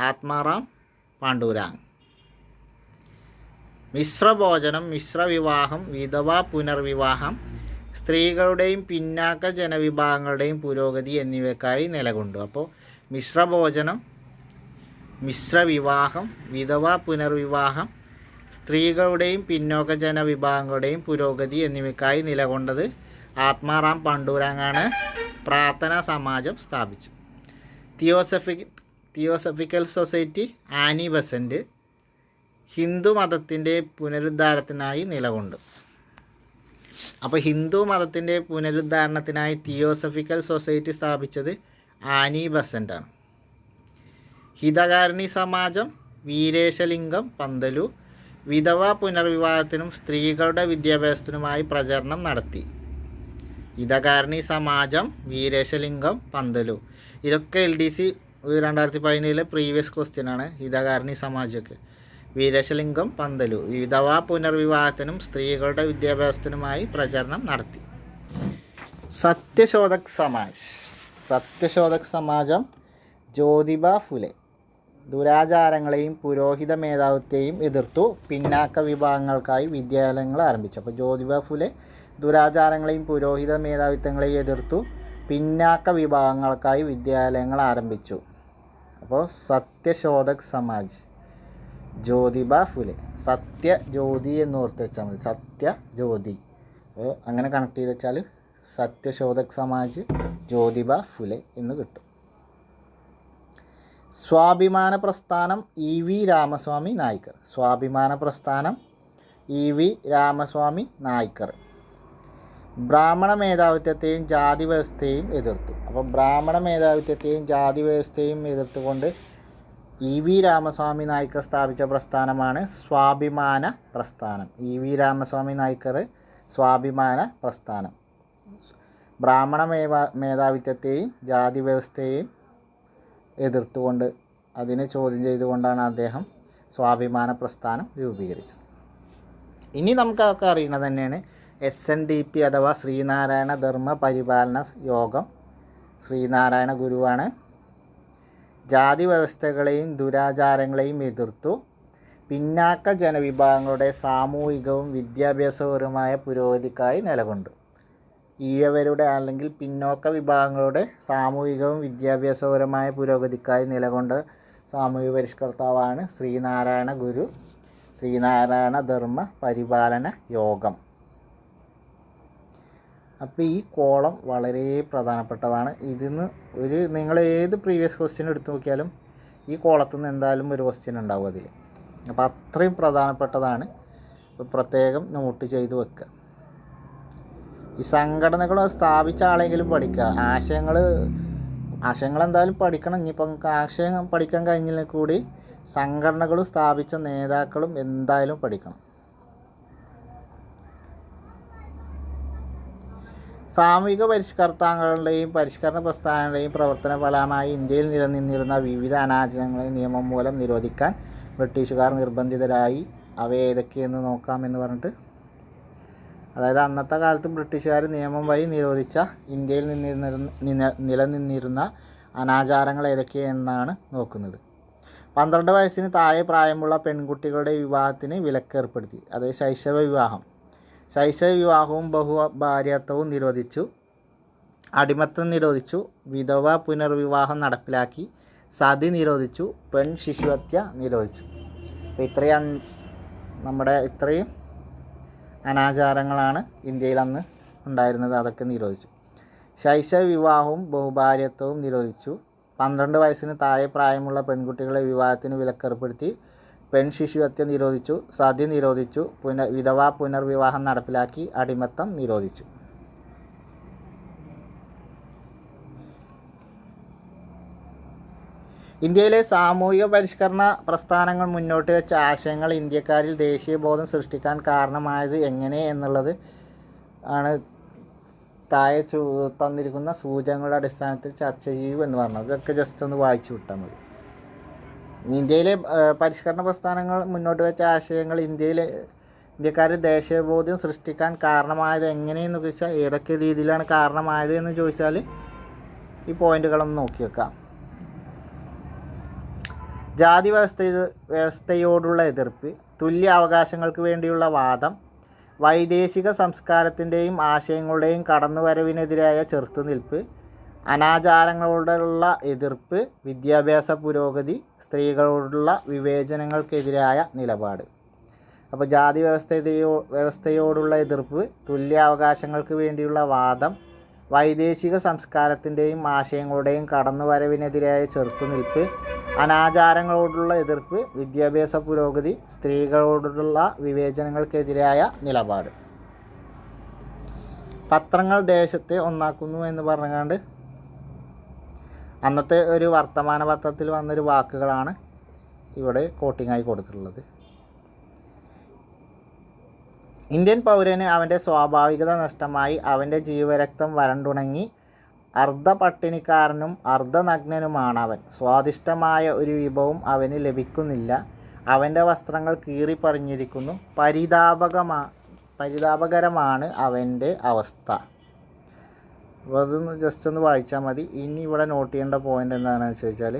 ആത്മാറാം പാണ്ഡുരാങ്. മിശ്രഭോജനം, മിശ്രവിവാഹം, വിധവാ പുനർവിവാഹം, സ്ത്രീകളുടെയും പിന്നാക്ക ജനവിഭാഗങ്ങളുടെയും പുരോഗതി എന്നിവയ്ക്കായി നിലകൊണ്ടു. അപ്പോൾ മിശ്രഭോജനം, മിശ്രവിവാഹം, വിധവാ പുനർവിവാഹം, സ്ത്രീകളുടെയും പിന്നോക്ക ജനവിഭാഗങ്ങളുടെയും പുരോഗതി എന്നിവയ്ക്കായി നിലകൊണ്ടത് ആത്മാറാം പാണ്ഡുരാങ്ങാണ്. പ്രാർത്ഥനാ സമാജം സ്ഥാപിച്ചു. Theosophical society Annie Besant Hindu മതത്തിൻ്റെ പുനരുദ്ധാരണത്തിനായി നിലകൊണ്ടു. അപ്പോൾ ഹിന്ദു മതത്തിൻ്റെ പുനരുദ്ധാരണത്തിനായി തിയോസഫിക്കൽ സൊസൈറ്റി സ്ഥാപിച്ചത് ആനി ബസൻ്റാണ്. ഹിതകാരിണി സമാജം വീരേശലിംഗം പന്തലു വിധവാ പുനർവിവാഹത്തിനും സ്ത്രീകളുടെ വിദ്യാഭ്യാസത്തിനുമായി പ്രചരണം നടത്തി. ഹിതകാരിണി സമാജം, വീരേശലിംഗം പന്തലു. ഇതൊക്കെ LDC 2017 പ്രീവിയസ് ക്വസ്റ്റ്യനാണ്. ഹിതകാരിണി സമാജമൊക്കെ. വീരേശലിംഗം പന്തലു വിധവാ പുനർവിവാഹത്തിനും സ്ത്രീകളുടെ വിദ്യാഭ്യാസത്തിനുമായി പ്രചരണം നടത്തി. സത്യശോധക് സമാജ്. സത്യശോധക് സമാജം ജ്യോതിബ ഫുലെ ദുരാചാരങ്ങളെയും പുരോഹിത മേധാവിത്വത്തെയും എതിർത്തു പിന്നാക്ക വിഭാഗങ്ങൾക്കായി വിദ്യാലയങ്ങൾ ആരംഭിച്ചു. അപ്പോൾ ജ്യോതിബ ഫുലെ ദുരാചാരങ്ങളെയും പുരോഹിത മേധാവിത്വങ്ങളെയും എതിർത്തു പിന്നാക്ക വിഭാഗങ്ങൾക്കായി വിദ്യാലയങ്ങൾ ആരംഭിച്ചു. അപ്പോൾ സത്യശോധക് സമാജ് ജ്യോതിബ ഫുലെ. സത്യജ്യോതി എന്ന് ഓർത്ത് വെച്ചാൽ മതി. സത്യജ്യോതി അങ്ങനെ കണക്ട് ചെയ്ത് വെച്ചാൽ സത്യശോധക് സമാജ് ജ്യോതിബ ഫുലെ എന്ന് കിട്ടും. സ്വാഭിമാന പ്രസ്ഥാനം EV രാമസ്വാമി നായ്ക്കർ. സ്വാഭിമാന പ്രസ്ഥാനം EV രാമസ്വാമി നായ്ക്കർ. ബ്രാഹ്മണ മേധാവിത്വത്തെയും ജാതി വ്യവസ്ഥയെയും എതിർത്തു. അപ്പോൾ ബ്രാഹ്മണ മേധാവിത്വത്തെയും ജാതി വ്യവസ്ഥയെയും എതിർത്തുകൊണ്ട് EV രാമസ്വാമി നായ്ക്കർ സ്ഥാപിച്ച പ്രസ്ഥാനമാണ് സ്വാഭിമാന പ്രസ്ഥാനം. EV രാമസ്വാമി നായ്ക്കർ സ്വാഭിമാന പ്രസ്ഥാനം. ബ്രാഹ്മണ മേധാവിത്വത്തെയും ജാതി വ്യവസ്ഥയെയും എതിർത്തുകൊണ്ട് അതിനെ ചോദ്യം ചെയ്തുകൊണ്ടാണ് അദ്ദേഹം സ്വാഭിമാന പ്രസ്ഥാനം രൂപീകരിച്ചത്. ഇനി നമുക്കൊക്കെ അറിയുന്നത് തന്നെയാണ് SNDP അഥവാ ശ്രീനാരായണ ധർമ്മ പരിപാലന യോഗം. ശ്രീനാരായണ ഗുരുവാണ്. ജാതി വ്യവസ്ഥകളെയും ദുരാചാരങ്ങളെയും എതിർത്തു പിന്നാക്ക ജനവിഭാഗങ്ങളുടെ സാമൂഹികവും വിദ്യാഭ്യാസപരവുമായ പുരോഗതിക്കായി നിലകൊണ്ടു. ഈഴവരുടെ അല്ലെങ്കിൽ പിന്നോക്ക വിഭാഗങ്ങളുടെ സാമൂഹികവും വിദ്യാഭ്യാസപരമായ പുരോഗതിക്കായി നിലകൊണ്ട സാമൂഹിക പരിഷ്കർത്താവാണ് ശ്രീനാരായണ ഗുരു. ശ്രീനാരായണ ധർമ്മ പരിപാലന യോഗം. അപ്പോൾ ഈ കോളം വളരെ പ്രധാനപ്പെട്ടതാണ്. ഇതിന്ന് നിങ്ങൾ ഏത് പ്രീവിയസ് ക്വസ്റ്റ്യൻ എടുത്തു നോക്കിയാലും ഈ കോളത്തിൽ നിന്ന് എന്തായാലും ഒരു ക്വസ്റ്റ്യൻ ഉണ്ടാവും അതിൽ. അപ്പോൾ അത്രയും പ്രധാനപ്പെട്ടതാണ്. അപ്പോൾ പ്രത്യേകം നോട്ട് ചെയ്ത് വെക്കുക. ഈ സംഘടനകൾ സ്ഥാപിച്ച ആളെങ്കിലും പഠിക്കുക. ആശയങ്ങൾ എന്തായാലും പഠിക്കണം. ഇനിയിപ്പം ആശയം പഠിക്കാൻ കഴിഞ്ഞില്ലെങ്കിൽ കൂടി സംഘടനകളും സ്ഥാപിച്ച നേതാക്കളും എന്തായാലും പഠിക്കണം. സാമൂഹിക പരിഷ്കർത്താക്കളുടെയും പരിഷ്കരണ പ്രസ്ഥാനങ്ങളുടെയും പ്രവർത്തന ഫലമായി ഇന്ത്യയിൽ നിലനിന്നിരുന്ന വിവിധ അനാചാരങ്ങളെ നിയമം മൂലം നിരോധിക്കാൻ ബ്രിട്ടീഷുകാർ നിർബന്ധിതരായി. അവ ഏതൊക്കെയെന്ന് നോക്കാമെന്ന് പറഞ്ഞിട്ട്, അതായത് അന്നത്തെ കാലത്ത് ബ്രിട്ടീഷുകാർ നിയമം വഴി നിരോധിച്ച ഇന്ത്യയിൽ നിലനിന്നിരുന്ന അനാചാരങ്ങൾ ഏതൊക്കെയെന്നാണ് നോക്കുന്നത്. 12 വയസ്സിന് താഴെ പ്രായമുള്ള പെൺകുട്ടികളുടെ വിവാഹത്തിന് വിലക്കേർപ്പെടുത്തി. അത് ശൈശവ വിവാഹം. ശൈശവ വിവാഹവും ബഹുഭാര്യാത്വവും നിരോധിച്ചു. അടിമത്തം നിരോധിച്ചു. വിധവ പുനർവിവാഹം നടപ്പിലാക്കി. സതി നിരോധിച്ചു. പെൺ ശിശുഹത്യ നിരോധിച്ചു. അപ്പോൾ ഇത്രയും അനാചാരങ്ങളാണ് ഇന്ത്യയിൽ അന്ന് ഉണ്ടായിരുന്നത്. അതൊക്കെ നിരോധിച്ചു. ശൈശവ വിവാഹവും ബഹുഭാര്യത്വവും നിരോധിച്ചു. 12 വയസ്സിന് താഴെ പ്രായമുള്ള പെൺകുട്ടികളെ വിവാഹത്തിന് വിലക്കേർപ്പെടുത്തി. പെൺ ശിശുഹത്യ നിരോധിച്ചു. സതി നിരോധിച്ചു. വിധവ പുനർവിവാഹം നടപ്പിലാക്കി. അടിമത്തം നിരോധിച്ചു. ഇന്ത്യയിലെ സാമൂഹിക പരിഷ്കരണ പ്രസ്ഥാനങ്ങൾ മുന്നോട്ട് വെച്ച ആശയങ്ങൾ ഇന്ത്യക്കാരിൽ ദേശീയബോധം സൃഷ്ടിക്കാൻ കാരണമായത് എങ്ങനെ എന്നുള്ളത് ആണ് താഴെ തന്നിരിക്കുന്ന സൂചനകളുടെ അടിസ്ഥാനത്തിൽ ചർച്ച ചെയ്യൂ എന്ന് പറഞ്ഞത്. ഇതൊക്കെ ജസ്റ്റ് ഒന്ന് വായിച്ചു വിട്ടാൽ മതി. ഇന്ത്യയിലെ പരിഷ്കരണ പ്രസ്ഥാനങ്ങൾ മുന്നോട്ട് വെച്ച ആശയങ്ങൾ ഇന്ത്യക്കാരിൽ ദേശീയബോധം സൃഷ്ടിക്കാൻ കാരണമായത് എങ്ങനെയെന്ന് ചോദിച്ചാൽ, ഏതൊക്കെ രീതിയിലാണ് കാരണമായത് എന്ന് ചോദിച്ചാൽ ഈ പോയിന്റുകളൊന്ന് നോക്കി വെക്കാം. ജാതി വ്യവസ്ഥയോടുള്ള എതിർപ്പ്, തുല്യ അവകാശങ്ങൾക്ക് വേണ്ടിയുള്ള വാദം, വൈദേശിക സംസ്കാരത്തിൻ്റെയും ആശയങ്ങളുടെയും കടന്നുവരവിനെതിരായ ചെറുത്തുനിൽപ്പ്, അനാചാരങ്ങളോടുള്ള എതിർപ്പ്, വിദ്യാഭ്യാസ പുരോഗതി, സ്ത്രീകളോടുള്ള വിവേചനങ്ങൾക്കെതിരായ നിലപാട്. അപ്പോൾ ജാതി വ്യവസ്ഥയോടുള്ള എതിർപ്പ്, തുല്യ അവകാശങ്ങൾക്ക് വേണ്ടിയുള്ള വാദം, വൈദേശിക സംസ്കാരത്തിൻ്റെയും ആശയങ്ങളുടെയും കടന്നുവരവിനെതിരായ ചെറുത്തുനിൽപ്പ്, അനാചാരങ്ങളോടുള്ള എതിർപ്പ്, വിദ്യാഭ്യാസ പുരോഗതി, സ്ത്രീകളോടുള്ള വിവേചനങ്ങൾക്കെതിരായ നിലപാട്. പത്രങ്ങൾ ദേശത്തെ ഒന്നാക്കുന്നു എന്ന് പറഞ്ഞുകൊണ്ട് അന്നത്തെ ഒരു വർത്തമാന പത്രത്തിൽ വന്നൊരു വാക്കുകളാണ് ഇവിടെ കോട്ടിങ്ങായി കൊടുത്തിട്ടുള്ളത്. ഇന്ത്യൻ പൗരന് അവൻ്റെ സ്വാഭാവികത നഷ്ടമായി. അവൻ്റെ ജീവരക്തം വരണ്ടുണങ്ങി. അർദ്ധപട്ടിണിക്കാരനും അർദ്ധനഗ്നനുമാണവൻ. സ്വാദിഷ്ടമായ ഒരു വിഭവം അവന് ലഭിക്കുന്നില്ല. അവൻ്റെ വസ്ത്രങ്ങൾ കീറിപ്പറിഞ്ഞിരിക്കുന്നു. പരിതാപകരമാണ് അവൻ്റെ അവസ്ഥ. അപ്പോൾ അതൊന്ന് ജസ്റ്റ് ഒന്ന് വായിച്ചാൽ മതി. ഇനി ഇവിടെ നോട്ട് ചെയ്യേണ്ട പോയിൻ്റ് എന്താണെന്ന് ചോദിച്ചാൽ,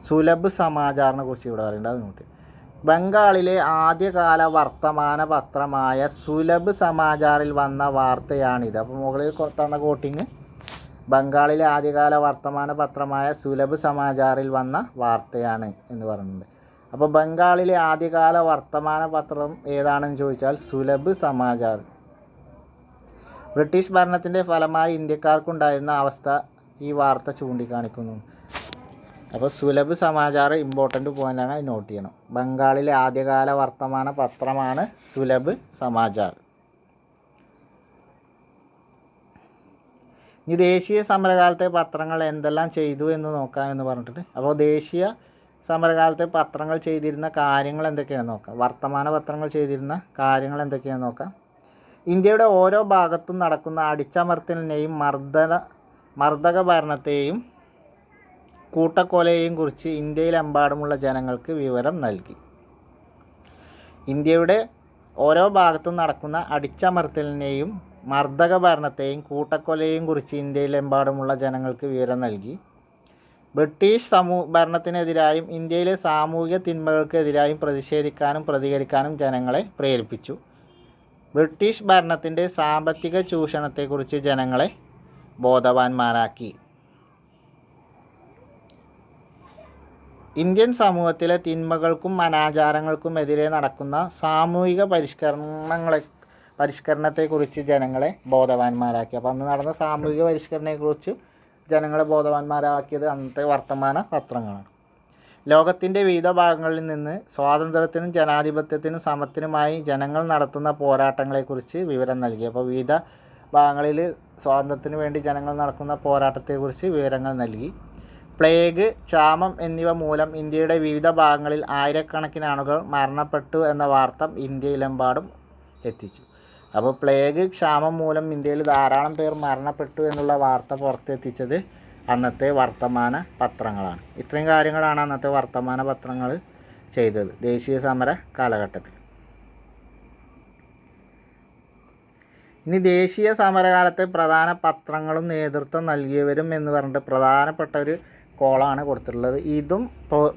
സുലഭ് സമാചാറിനെ കുറിച്ച് ഇവിടെ പറയേണ്ടത്. അത് നോട്ട്. ബംഗാളിലെ ആദ്യകാല വർത്തമാന പത്രമായ സുലഭ് സമാചാറിൽ വന്ന വാർത്തയാണിത്. അപ്പോൾ മുകളിൽ തന്ന കോട്ടിങ് ബംഗാളിലെ ആദ്യകാല വർത്തമാന പത്രമായ സുലഭ് സമാചാറിൽ വന്ന വാർത്തയാണ് എന്ന് പറയുന്നുണ്ട്. അപ്പോൾ ബംഗാളിലെ ആദ്യകാല വർത്തമാന പത്രം ഏതാണെന്ന് ചോദിച്ചാൽ സുലഭ് സമാചാർ. ബ്രിട്ടീഷ് ഭരണത്തിൻ്റെ ഫലമായി ഇന്ത്യക്കാർക്കുണ്ടായിരുന്ന അവസ്ഥ ഈ വാർത്ത ചൂണ്ടിക്കാണിക്കുന്നു. അപ്പോൾ സുലഭ് സമാചാർ ഇമ്പോർട്ടൻ്റ് പോയിൻ്റാണ്, അത് നോട്ട് ചെയ്യണം. ബംഗാളിലെ ആദ്യകാല വർത്തമാന പത്രമാണ് സുലഭ് സമാചാർ. ഇനി ദേശീയ സമരകാലത്തെ പത്രങ്ങൾ എന്തെല്ലാം ചെയ്തു എന്ന് നോക്കാമെന്ന് പറഞ്ഞിട്ട്, അപ്പോൾ ദേശീയ സമരകാലത്തെ പത്രങ്ങൾ ചെയ്തിരുന്ന കാര്യങ്ങൾ എന്തൊക്കെയാണെന്ന് നോക്കാം. വർത്തമാന പത്രങ്ങൾ ചെയ്തിരുന്ന കാര്യങ്ങൾ എന്തൊക്കെയാണെന്ന് നോക്കാം. ഇന്ത്യയുടെ ഓരോ ഭാഗത്തും നടക്കുന്ന അടിച്ചമർത്തലിനെയും മർദ്ദക ഭരണത്തെയും കൂട്ടക്കൊലയെയും കുറിച്ച് ഇന്ത്യയിലെമ്പാടുമുള്ള ജനങ്ങൾക്ക് വിവരം നൽകി. ഇന്ത്യയുടെ ഓരോ ഭാഗത്തും നടക്കുന്ന അടിച്ചമർത്തലിനെയും മർദ്ദക ഭരണത്തെയും കൂട്ടക്കൊലയെയും കുറിച്ച് ഇന്ത്യയിലെമ്പാടുമുള്ള ജനങ്ങൾക്ക് വിവരം നൽകി. ബ്രിട്ടീഷ് ഭരണത്തിനെതിരായും ഇന്ത്യയിലെ സാമൂഹിക തിന്മകൾക്കെതിരായും പ്രതിഷേധിക്കാനും പ്രതികരിക്കാനും ജനങ്ങളെ പ്രേരിപ്പിച്ചു. ബ്രിട്ടീഷ് ഭരണത്തിൻ്റെ സാമ്പത്തിക ചൂഷണത്തെക്കുറിച്ച് ജനങ്ങളെ ബോധവാന്മാരാക്കി. ഇന്ത്യൻ സമൂഹത്തിലെ തിന്മകൾക്കും അനാചാരങ്ങൾക്കുമെതിരെ നടക്കുന്ന സാമൂഹിക പരിഷ്കരണത്തെക്കുറിച്ച് ജനങ്ങളെ ബോധവാന്മാരാക്കി. അപ്പോൾ അന്ന് നടന്ന സാമൂഹിക പരിഷ്കരണത്തെക്കുറിച്ച് ജനങ്ങളെ ബോധവാന്മാരാക്കിയത് അന്നത്തെ വർത്തമാന പത്രങ്ങളാണ്. ലോകത്തിൻ്റെ വിവിധ ഭാഗങ്ങളിൽ നിന്ന് സ്വാതന്ത്ര്യത്തിനും ജനാധിപത്യത്തിനും സമത്തിനുമായി ജനങ്ങൾ നടത്തുന്ന പോരാട്ടങ്ങളെക്കുറിച്ച് വിവരം നൽകി. അപ്പോൾ വിവിധ ഭാഗങ്ങളിൽ സ്വാതന്ത്ര്യത്തിന് വേണ്ടി ജനങ്ങൾ നടക്കുന്ന പോരാട്ടത്തെക്കുറിച്ച് വിവരങ്ങൾ നൽകി. പ്ലേഗ്, ക്ഷാമം എന്നിവ മൂലം ഇന്ത്യയുടെ വിവിധ ഭാഗങ്ങളിൽ ആയിരക്കണക്കിന് ആളുകൾ മരണപ്പെട്ടു എന്ന വാർത്ത ഇന്ത്യയിലെമ്പാടും എത്തിച്ചു. അപ്പോൾ പ്ലേഗ്, ക്ഷാമം മൂലം ഇന്ത്യയിൽ ധാരാളം പേർ മരണപ്പെട്ടു എന്നുള്ള വാർത്ത പുറത്തെത്തിച്ചത് അന്നത്തെ വർത്തമാന പത്രങ്ങളാണ്. ഇത്രയും കാര്യങ്ങളാണ് അന്നത്തെ വർത്തമാന പത്രങ്ങൾ ചെയ്തത് ദേശീയ സമര കാലഘട്ടത്തിൽ. ഇനി ദേശീയ സമരകാലത്തെ പ്രധാന പത്രങ്ങളും നേതൃത്വം നൽകിയവരും എന്ന് പറഞ്ഞിട്ട് പ്രധാനപ്പെട്ട ഒരു കോളാണ് കൊടുത്തിട്ടുള്ളത്. ഇതും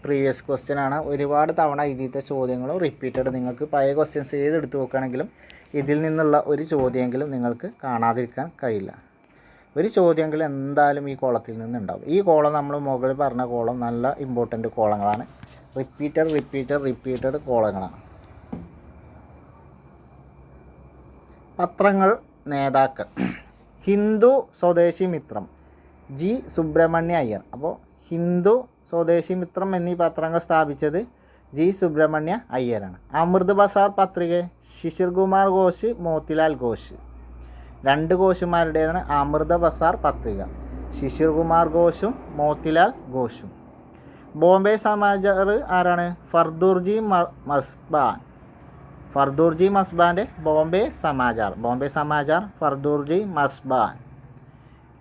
പ്രീവിയസ് ക്വസ്റ്റ്യൻ ആണ്. ഒരുപാട് തവണ ഇതിലത്തെ ചോദ്യങ്ങളും റിപ്പീറ്റഡ്. നിങ്ങൾക്ക് പഴയ ക്വസ്റ്റ്യൻസ് ഏതെടുത്ത് നോക്കുകയാണെങ്കിലും ഇതിൽ നിന്നുള്ള ഒരു ചോദ്യമെങ്കിലും നിങ്ങൾക്ക് കാണാതിരിക്കാൻ കഴിയില്ല. ഒരു ചോദ്യമെങ്കിലും എന്തായാലും ഈ കോളത്തിൽ നിന്നുണ്ടാവും. ഈ കോളം നമ്മൾ മുകളിൽ പറഞ്ഞ കോളം നല്ല ഇമ്പോർട്ടൻ്റ് കോളങ്ങളാണ്. റിപ്പീറ്റഡ് കോളങ്ങളാണ്. പത്രങ്ങൾ, നേതാക്കൾ. ഹിന്ദു സ്വദേശി മിത്രം, ജി സുബ്രഹ്മണ്യ അയ്യർ. അപ്പോൾ ഹിന്ദു സ്വദേശി മിത്രം എന്നീ പത്രങ്ങൾ സ്ഥാപിച്ചത് ജി സുബ്രഹ്മണ്യ അയ്യരാണ്. അമൃത് ബസാർ പത്രിക ശിശിർ കുമാർ ഘോഷ്, മോത്തിലാൽ ഘോഷ്. 2 ഘോഷുമാരുടേതാണ് അമൃത ബസാർ പത്രിക. ശിശിർ കുമാർ ഘോഷും മോത്തിലാൽ ഘോഷും. ബോംബെ സമാചാർ ആരാണ്? ഫർദൂർജി മസ്ബാൻ. ഫർദൂർജി മസ്ബാൻ്റെ ബോംബെ സമാചാർ ഫർദൂർജി മസ്ബാൻ.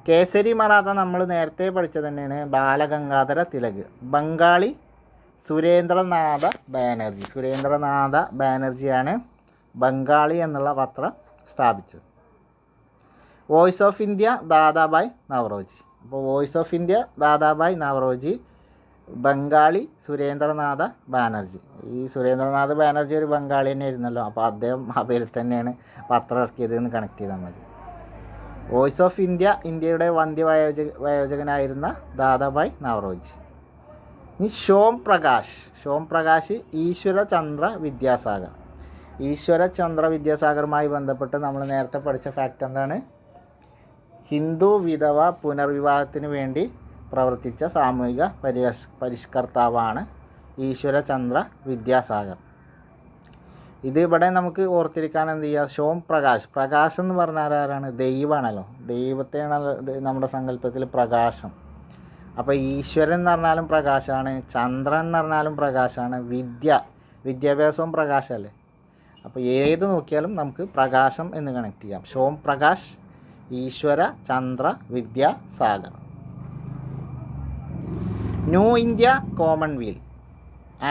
കേസരി മറാത്ത നമ്മൾ നേരത്തെ പഠിച്ചത് തന്നെയാണ്, ബാലഗംഗാധര തിലക്. ബംഗാളി സുരേന്ദ്രനാഥ ബാനർജിയാണ് ബംഗാളി എന്നുള്ള പത്രം സ്ഥാപിച്ചത്. Voice of India Dadabhai Naoroji. അപ്പോൾ voice of India Dadabhai Naoroji, Bengali Surendranath Banerjee. ഈ സുരേന്ദ്രനാഥ ബാനർജി ഒരു ബംഗാളി തന്നെ ആയിരുന്നല്ലോ, അപ്പോൾ അദ്ദേഹം ആ പേരിൽ തന്നെയാണ് പത്രം ഇറക്കിയത് എന്ന് കണക്ട് ചെയ്താൽ മതി. വോയിസ് ഓഫ് ഇന്ത്യ, ഇന്ത്യയുടെ വയോജകനായിരുന്ന ദാദാഭായ് നവറോജി. ഇനി ഷോം പ്രകാശ് ഈശ്വരചന്ദ്ര വിദ്യാസാഗറുമായി ബന്ധപ്പെട്ട് നമ്മൾ നേരത്തെ പഠിച്ച ഫാക്റ്റ് എന്താണ്? ഹിന്ദു വിധവ പുനർവിവാഹത്തിന് വേണ്ടി പ്രവർത്തിച്ച സാമൂഹിക പരിഷ്കർത്താവാണ് ഈശ്വരചന്ദ്ര വിദ്യാസാഗർ. ഇത് ഇവിടെ നമുക്ക് ഓർത്തിരിക്കാൻ എന്ത് ചെയ്യുക? ഷോം പ്രകാശ് എന്ന് പറഞ്ഞാൽ ആരാണ്? ദൈവമാണല്ലോ. ദൈവത്തെയാണ് നമ്മുടെ സങ്കല്പത്തിൽ പ്രകാശം. അപ്പോൾ ഈശ്വരൻ എന്ന് പറഞ്ഞാലും പ്രകാശമാണ്, ചന്ദ്രൻ എന്ന് പറഞ്ഞാലും പ്രകാശമാണ്, വിദ്യാഭ്യാസവും പ്രകാശമല്ലേ. അപ്പോൾ ഏത് നോക്കിയാലും നമുക്ക് പ്രകാശം എന്ന് കണക്ട് ചെയ്യാം. ഷോം പ്രകാശ്, ഈശ്വര Chandra Vidyasagar. New India Commonwealth,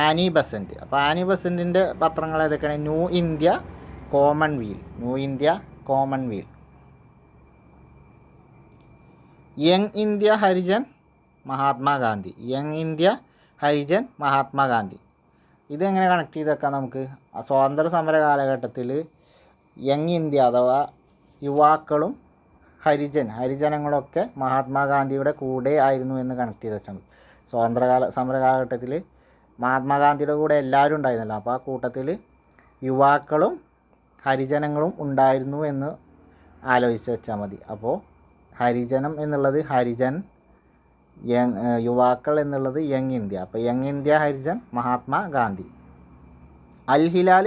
Annie Besant. അപ്പോൾ ആനി ബസന്റിൻ്റെ പത്രങ്ങൾ ഏതൊക്കെയാണ്? New India Commonwealth. Young India Harijan Mahatma Gandhi. ഇതെങ്ങനെ കണക്ട് ചെയ്തേക്കാം നമുക്ക്? സ്വാതന്ത്ര്യ സമര കാലഘട്ടത്തിൽ യങ് ഇന്ത്യ അഥവാ യുവാക്കളും ഹരിജനങ്ങളൊക്കെ മഹാത്മാഗാന്ധിയുടെ കൂടെ ആയിരുന്നു എന്ന് കണക്ട് ചെയ്ത് വെച്ചാൽ മതി. സമര കാലഘട്ടത്തിൽ മഹാത്മാഗാന്ധിയുടെ കൂടെ എല്ലാവരും ഉണ്ടായിരുന്നല്ലോ. അപ്പോൾ ആ കൂട്ടത്തിൽ യുവാക്കളും ഹരിജനങ്ങളും ഉണ്ടായിരുന്നു എന്ന് ആലോചിച്ച് വെച്ചാൽ മതി. അപ്പോൾ ഹരിജനം എന്നുള്ളത് ഹരിജൻ, യുവാക്കൾ എന്നുള്ളത് യങ് ഇന്ത്യ. അപ്പോൾ യങ് ഇന്ത്യ ഹരിജൻ മഹാത്മാഗാന്ധി. അൽ ഹിലാൽ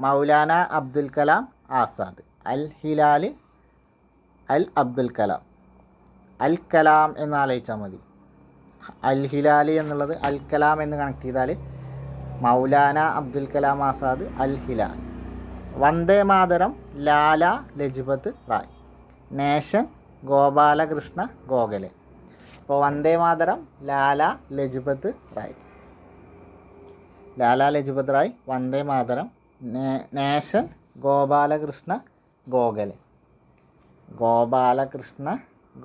മൗലാന അബ്ദുൽ കലാം ആസാദ്. അൽ കലാം എന്ന് ആലോചിച്ചാൽ മതി. അൽ ഹിലാൽ എന്നുള്ളത് അൽ കലാം എന്ന് കണക്ട് ചെയ്താൽ മൗലാന അബ്ദുൽ കലാം ആസാദ് അൽ ഹിലാൽ. വന്ദേ മാതരം ലാല ലജ്പത് റായ്. നേഷൻ ഗോപാലകൃഷ്ണ ഗോഖലെ. അപ്പോൾ വന്ദേ മാതരം ലാല ലജ്പത് റായ്, വന്ദേ മാതരം. നേഷൻ ഗോപാലകൃഷ്ണ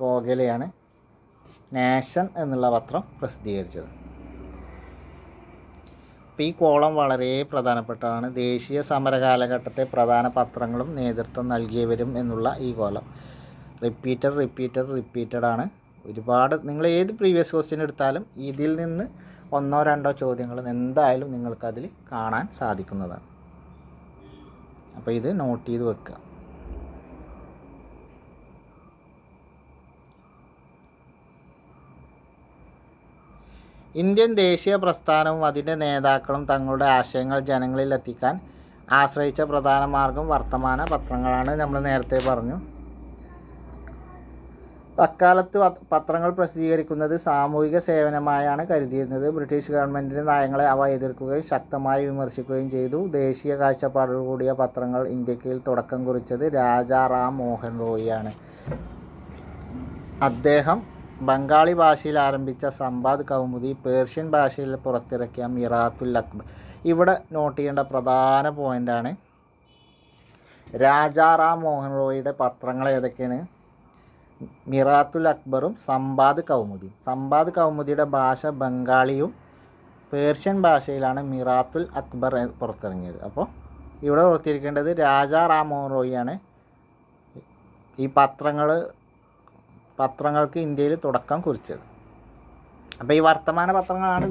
ഗോഖലെയാണ് നേഷൻ എന്നുള്ള പത്രം പ്രസിദ്ധീകരിച്ചത്. അപ്പോൾ ഈ കോളം വളരെ പ്രധാനപ്പെട്ടതാണ്. ദേശീയ സമര കാലഘട്ടത്തെ പ്രധാന പത്രങ്ങളും നേതൃത്വം നൽകിയവരും എന്നുള്ള ഈ കോളം റിപ്പീറ്റഡ് ആണ്. ഒരുപാട് നിങ്ങൾ ഏത് പ്രീവിയസ് ക്വസ്റ്റ്യൻ എടുത്താലും ഇതിൽ നിന്ന് 1-2 ചോദ്യങ്ങൾ എന്തായാലും നിങ്ങൾക്കതിൽ കാണാൻ സാധിക്കുന്നതാണ്. അപ്പോൾ ഇത് നോട്ട് ചെയ്ത് വെക്കുക. ഇന്ത്യൻ ദേശീയ പ്രസ്ഥാനവും അതിൻ്റെ നേതാക്കളും തങ്ങളുടെ ആശയങ്ങൾ ജനങ്ങളിൽ എത്തിക്കാൻ ആശ്രയിച്ച പ്രധാന മാർഗം വർത്തമാന പത്രങ്ങളാണ്. നമ്മൾ നേരത്തെ പറഞ്ഞു. അക്കാലത്ത് പത്രങ്ങൾ പ്രസിദ്ധീകരിക്കുന്നത് സാമൂഹിക സേവനമായാണ് കരുതിയിരുന്നത്. ബ്രിട്ടീഷ് ഗവൺമെൻറ്റിൻ്റെ നയങ്ങളെ അവ എതിർക്കുകയും ശക്തമായി വിമർശിക്കുകയും ചെയ്തു. ദേശീയ കാഴ്ചപ്പാടോടുകൂടിയ പത്രങ്ങൾ ഇന്ത്യയിൽ തുടക്കം കുറിച്ചത് രാജാ റാം മോഹൻ റോയിയാണ്. അദ്ദേഹം ബംഗാളി ഭാഷയിൽ ആരംഭിച്ച സമ്പാദ് കൗമുദി, പേർഷ്യൻ ഭാഷയിൽ പുറത്തിറക്കിയ മിറാത്തുൽ അക്ബർ. ഇവിടെ നോട്ട് ചെയ്യേണ്ട പ്രധാന പോയിൻ്റാണ് രാജാ റാം മോഹൻ റോയിയുടെ പത്രങ്ങൾ ഏതൊക്കെയാണ്? മിറാത്തുൽ അക്ബറും സമ്പാദ് കൗമുദിയും. സമ്പാദ് കൗമുദിയുടെ ഭാഷ ബംഗാളിയും പേർഷ്യൻ ഭാഷയിലാണ് മിറാത്തുൽ അക്ബർ പുറത്തിറങ്ങിയത്. അപ്പോൾ ഇവിടെ ഓർത്തിരിക്കേണ്ടത് രാജാ റാം മോഹൻ റോയിയാണ് ഈ പത്രങ്ങൾക്ക് ഇന്ത്യയിൽ തുടക്കം കുറിച്ചത്. അപ്പോൾ ഈ വർത്തമാന പത്രങ്ങളാണ്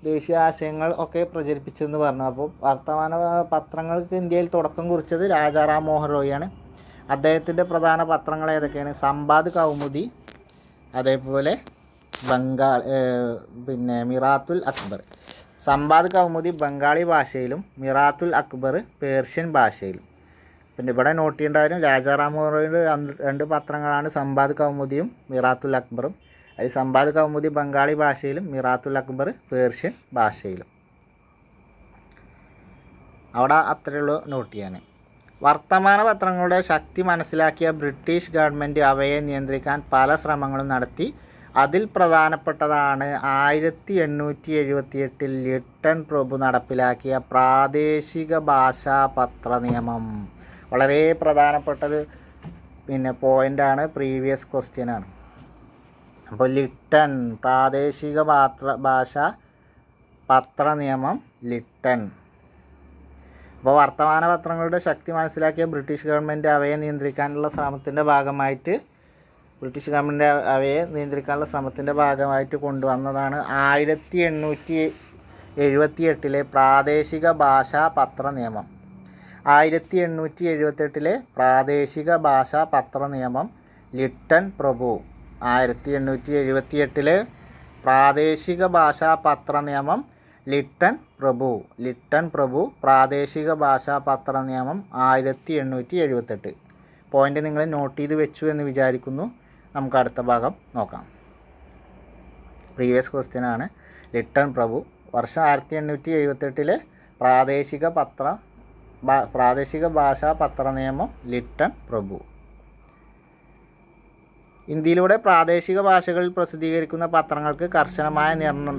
ദേശീയ ആശയങ്ങൾ ഒക്കെ പ്രചരിപ്പിച്ചതെന്ന് പറഞ്ഞു. അപ്പോൾ വർത്തമാന പത്രങ്ങൾക്ക് ഇന്ത്യയിൽ തുടക്കം കുറിച്ചത് രാജാ റാം മോഹൻ റോയിയാണ്. അദ്ദേഹത്തിൻ്റെ പ്രധാന പത്രങ്ങൾ ഏതൊക്കെയാണ്? സമ്പാദ് കൗമുദി, അതേപോലെ മിറാത്തുൽ അക്ബർ. സമ്പാദ് കൗമുദി ബംഗാളി ഭാഷയിലും മിറാത്തുൽ അക്ബർ പേർഷ്യൻ ഭാഷയിലും. പിന്നെ ഇവിടെ നോട്ട് ചെയ്യേണ്ടവരും രാജാ റാം മോഹൻ റോയിയുടെ രണ്ട് പത്രങ്ങളാണ് സമ്പാദ് കൗമുദിയും മിറാത്തുൽ അക്ബറും. അതിൽ സമ്പാദ് കൗമുദി ബംഗാളി ഭാഷയിലും മിറാത്തുൽ അക്ബർ പേർഷ്യൻ ഭാഷയിലും. അവിടെ അത്രയുള്ളൂ നോട്ട് ചെയ്യാൻ. വർത്തമാന പത്രങ്ങളുടെ ശക്തി മനസ്സിലാക്കിയ ബ്രിട്ടീഷ് ഗവൺമെൻറ് അവയെ നിയന്ത്രിക്കാൻ പല ശ്രമങ്ങളും നടത്തി. അതിൽ പ്രധാനപ്പെട്ടതാണ് 1878 ലിട്ടൺ പ്രഭു നടപ്പിലാക്കിയ പ്രാദേശിക ഭാഷാ പത്ര നിയമം. വളരെ പ്രധാനപ്പെട്ടൊരു പോയിൻ്റാണ്, പ്രീവിയസ് ക്വസ്റ്റ്യനാണ്. അപ്പോൾ ലിട്ടൺ പ്രാദേശിക ഭാഷാ പത്ര നിയമം ലിട്ടൺ. അപ്പോൾ വർത്തമാന പത്രങ്ങളുടെ ശക്തി മനസ്സിലാക്കിയ ബ്രിട്ടീഷ് ഗവൺമെൻറ് അവയെ നിയന്ത്രിക്കാനുള്ള ശ്രമത്തിൻ്റെ ഭാഗമായിട്ട് കൊണ്ടുവന്നതാണ് 1878 പ്രാദേശിക ഭാഷാ പത്ര നിയമം. 1878 പ്രാദേശിക ഭാഷാ പത്ര നിയമം ലിട്ടൺ പ്രഭു. 1878 പ്രാദേശിക ഭാഷാ പത്ര നിയമം ലിട്ടൺ പ്രഭു പ്രാദേശിക ഭാഷാ പത്ര നിയമം 1878. പോയിൻ്റ് നിങ്ങൾ നോട്ട് ചെയ്ത് വെച്ചു എന്ന് വിചാരിക്കുന്നു. നമുക്ക് അടുത്ത ഭാഗം നോക്കാം. പ്രീവിയസ് ക്വസ്റ്റ്യൻ ആണ്. ലിട്ടൺ പ്രഭു വർഷം 1878 പ്രാദേശിക ഭാഷാ പത്ര നിയമം ലിട്ടൺ പ്രഭു. ഇന്ത്യയിലൂടെ പ്രാദേശിക ഭാഷകളിൽ പ്രസിദ്ധീകരിക്കുന്ന പത്രങ്ങൾക്ക് കർശനമായ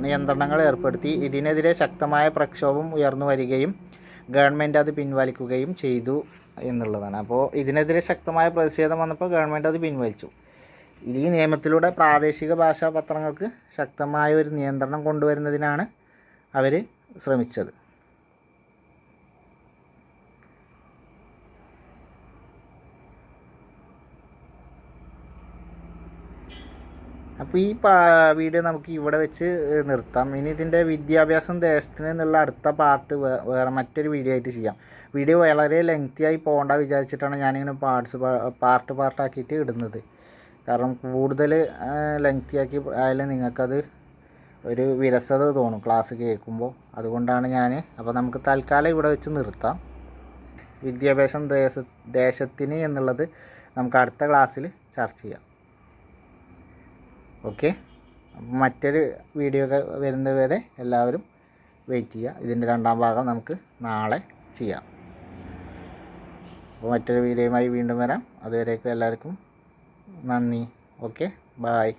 നിയന്ത്രണങ്ങൾ ഏർപ്പെടുത്തി. ഇതിനെതിരെ ശക്തമായ പ്രക്ഷോഭം ഉയർന്നു വരികയും ഗവൺമെൻറ് അത് പിൻവലിക്കുകയും ചെയ്തു എന്നുള്ളതാണ്. അപ്പോൾ ഇതിനെതിരെ ശക്തമായ പ്രതിഷേധം വന്നപ്പോൾ ഗവൺമെൻറ് അത് പിൻവലിച്ചു. ഈ നിയമത്തിലൂടെ പ്രാദേശിക ഭാഷാ പത്രങ്ങൾക്ക് ശക്തമായ ഒരു നിയന്ത്രണം കൊണ്ടുവരുന്നതിനാണ് അവർ ശ്രമിച്ചത്. അപ്പോൾ ഈ വീഡിയോ നമുക്ക് ഇവിടെ വെച്ച് നിർത്താം. ഇനി ഇതിൻ്റെ വിദ്യാഭ്യാസം ദേശത്തിന് എന്നുള്ള അടുത്ത പാർട്ട് വേറെ മറ്റൊരു വീഡിയോ ആയിട്ട് ചെയ്യാം. വീഡിയോ വളരെ ലെങ്തി ആയി പോകേണ്ട വിചാരിച്ചിട്ടാണ് ഞാനിങ്ങനെ പാർട്ടാക്കിയിട്ട് ഇടുന്നത്. കാരണം കൂടുതൽ ലെങ്തി ആക്കി ആയാലും നിങ്ങൾക്കത് ഒരു വിരസത തോന്നും ക്ലാസ് കേൾക്കുമ്പോൾ. അതുകൊണ്ടാണ് അപ്പോൾ നമുക്ക് തൽക്കാലം ഇവിടെ വെച്ച് നിർത്താം. വിദ്യാഭ്യാസം ദേശത്തിന് എന്നുള്ളത് നമുക്ക് അടുത്ത ക്ലാസ്സിൽ ചർച്ച ചെയ്യാം. ഓക്കെ, അപ്പോൾ മറ്റൊരു വീഡിയോ ഒക്കെ വരുന്നത് വരെ എല്ലാവരും വെയിറ്റ് ചെയ്യുക. ഇതിൻ്റെ രണ്ടാം ഭാഗം നമുക്ക് നാളെ ചെയ്യാം. അപ്പോൾ മറ്റൊരു വീഡിയോയുമായി വീണ്ടും വരാം. അതുവരേക്കും എല്ലാവർക്കും നന്ദി. Okay, bye.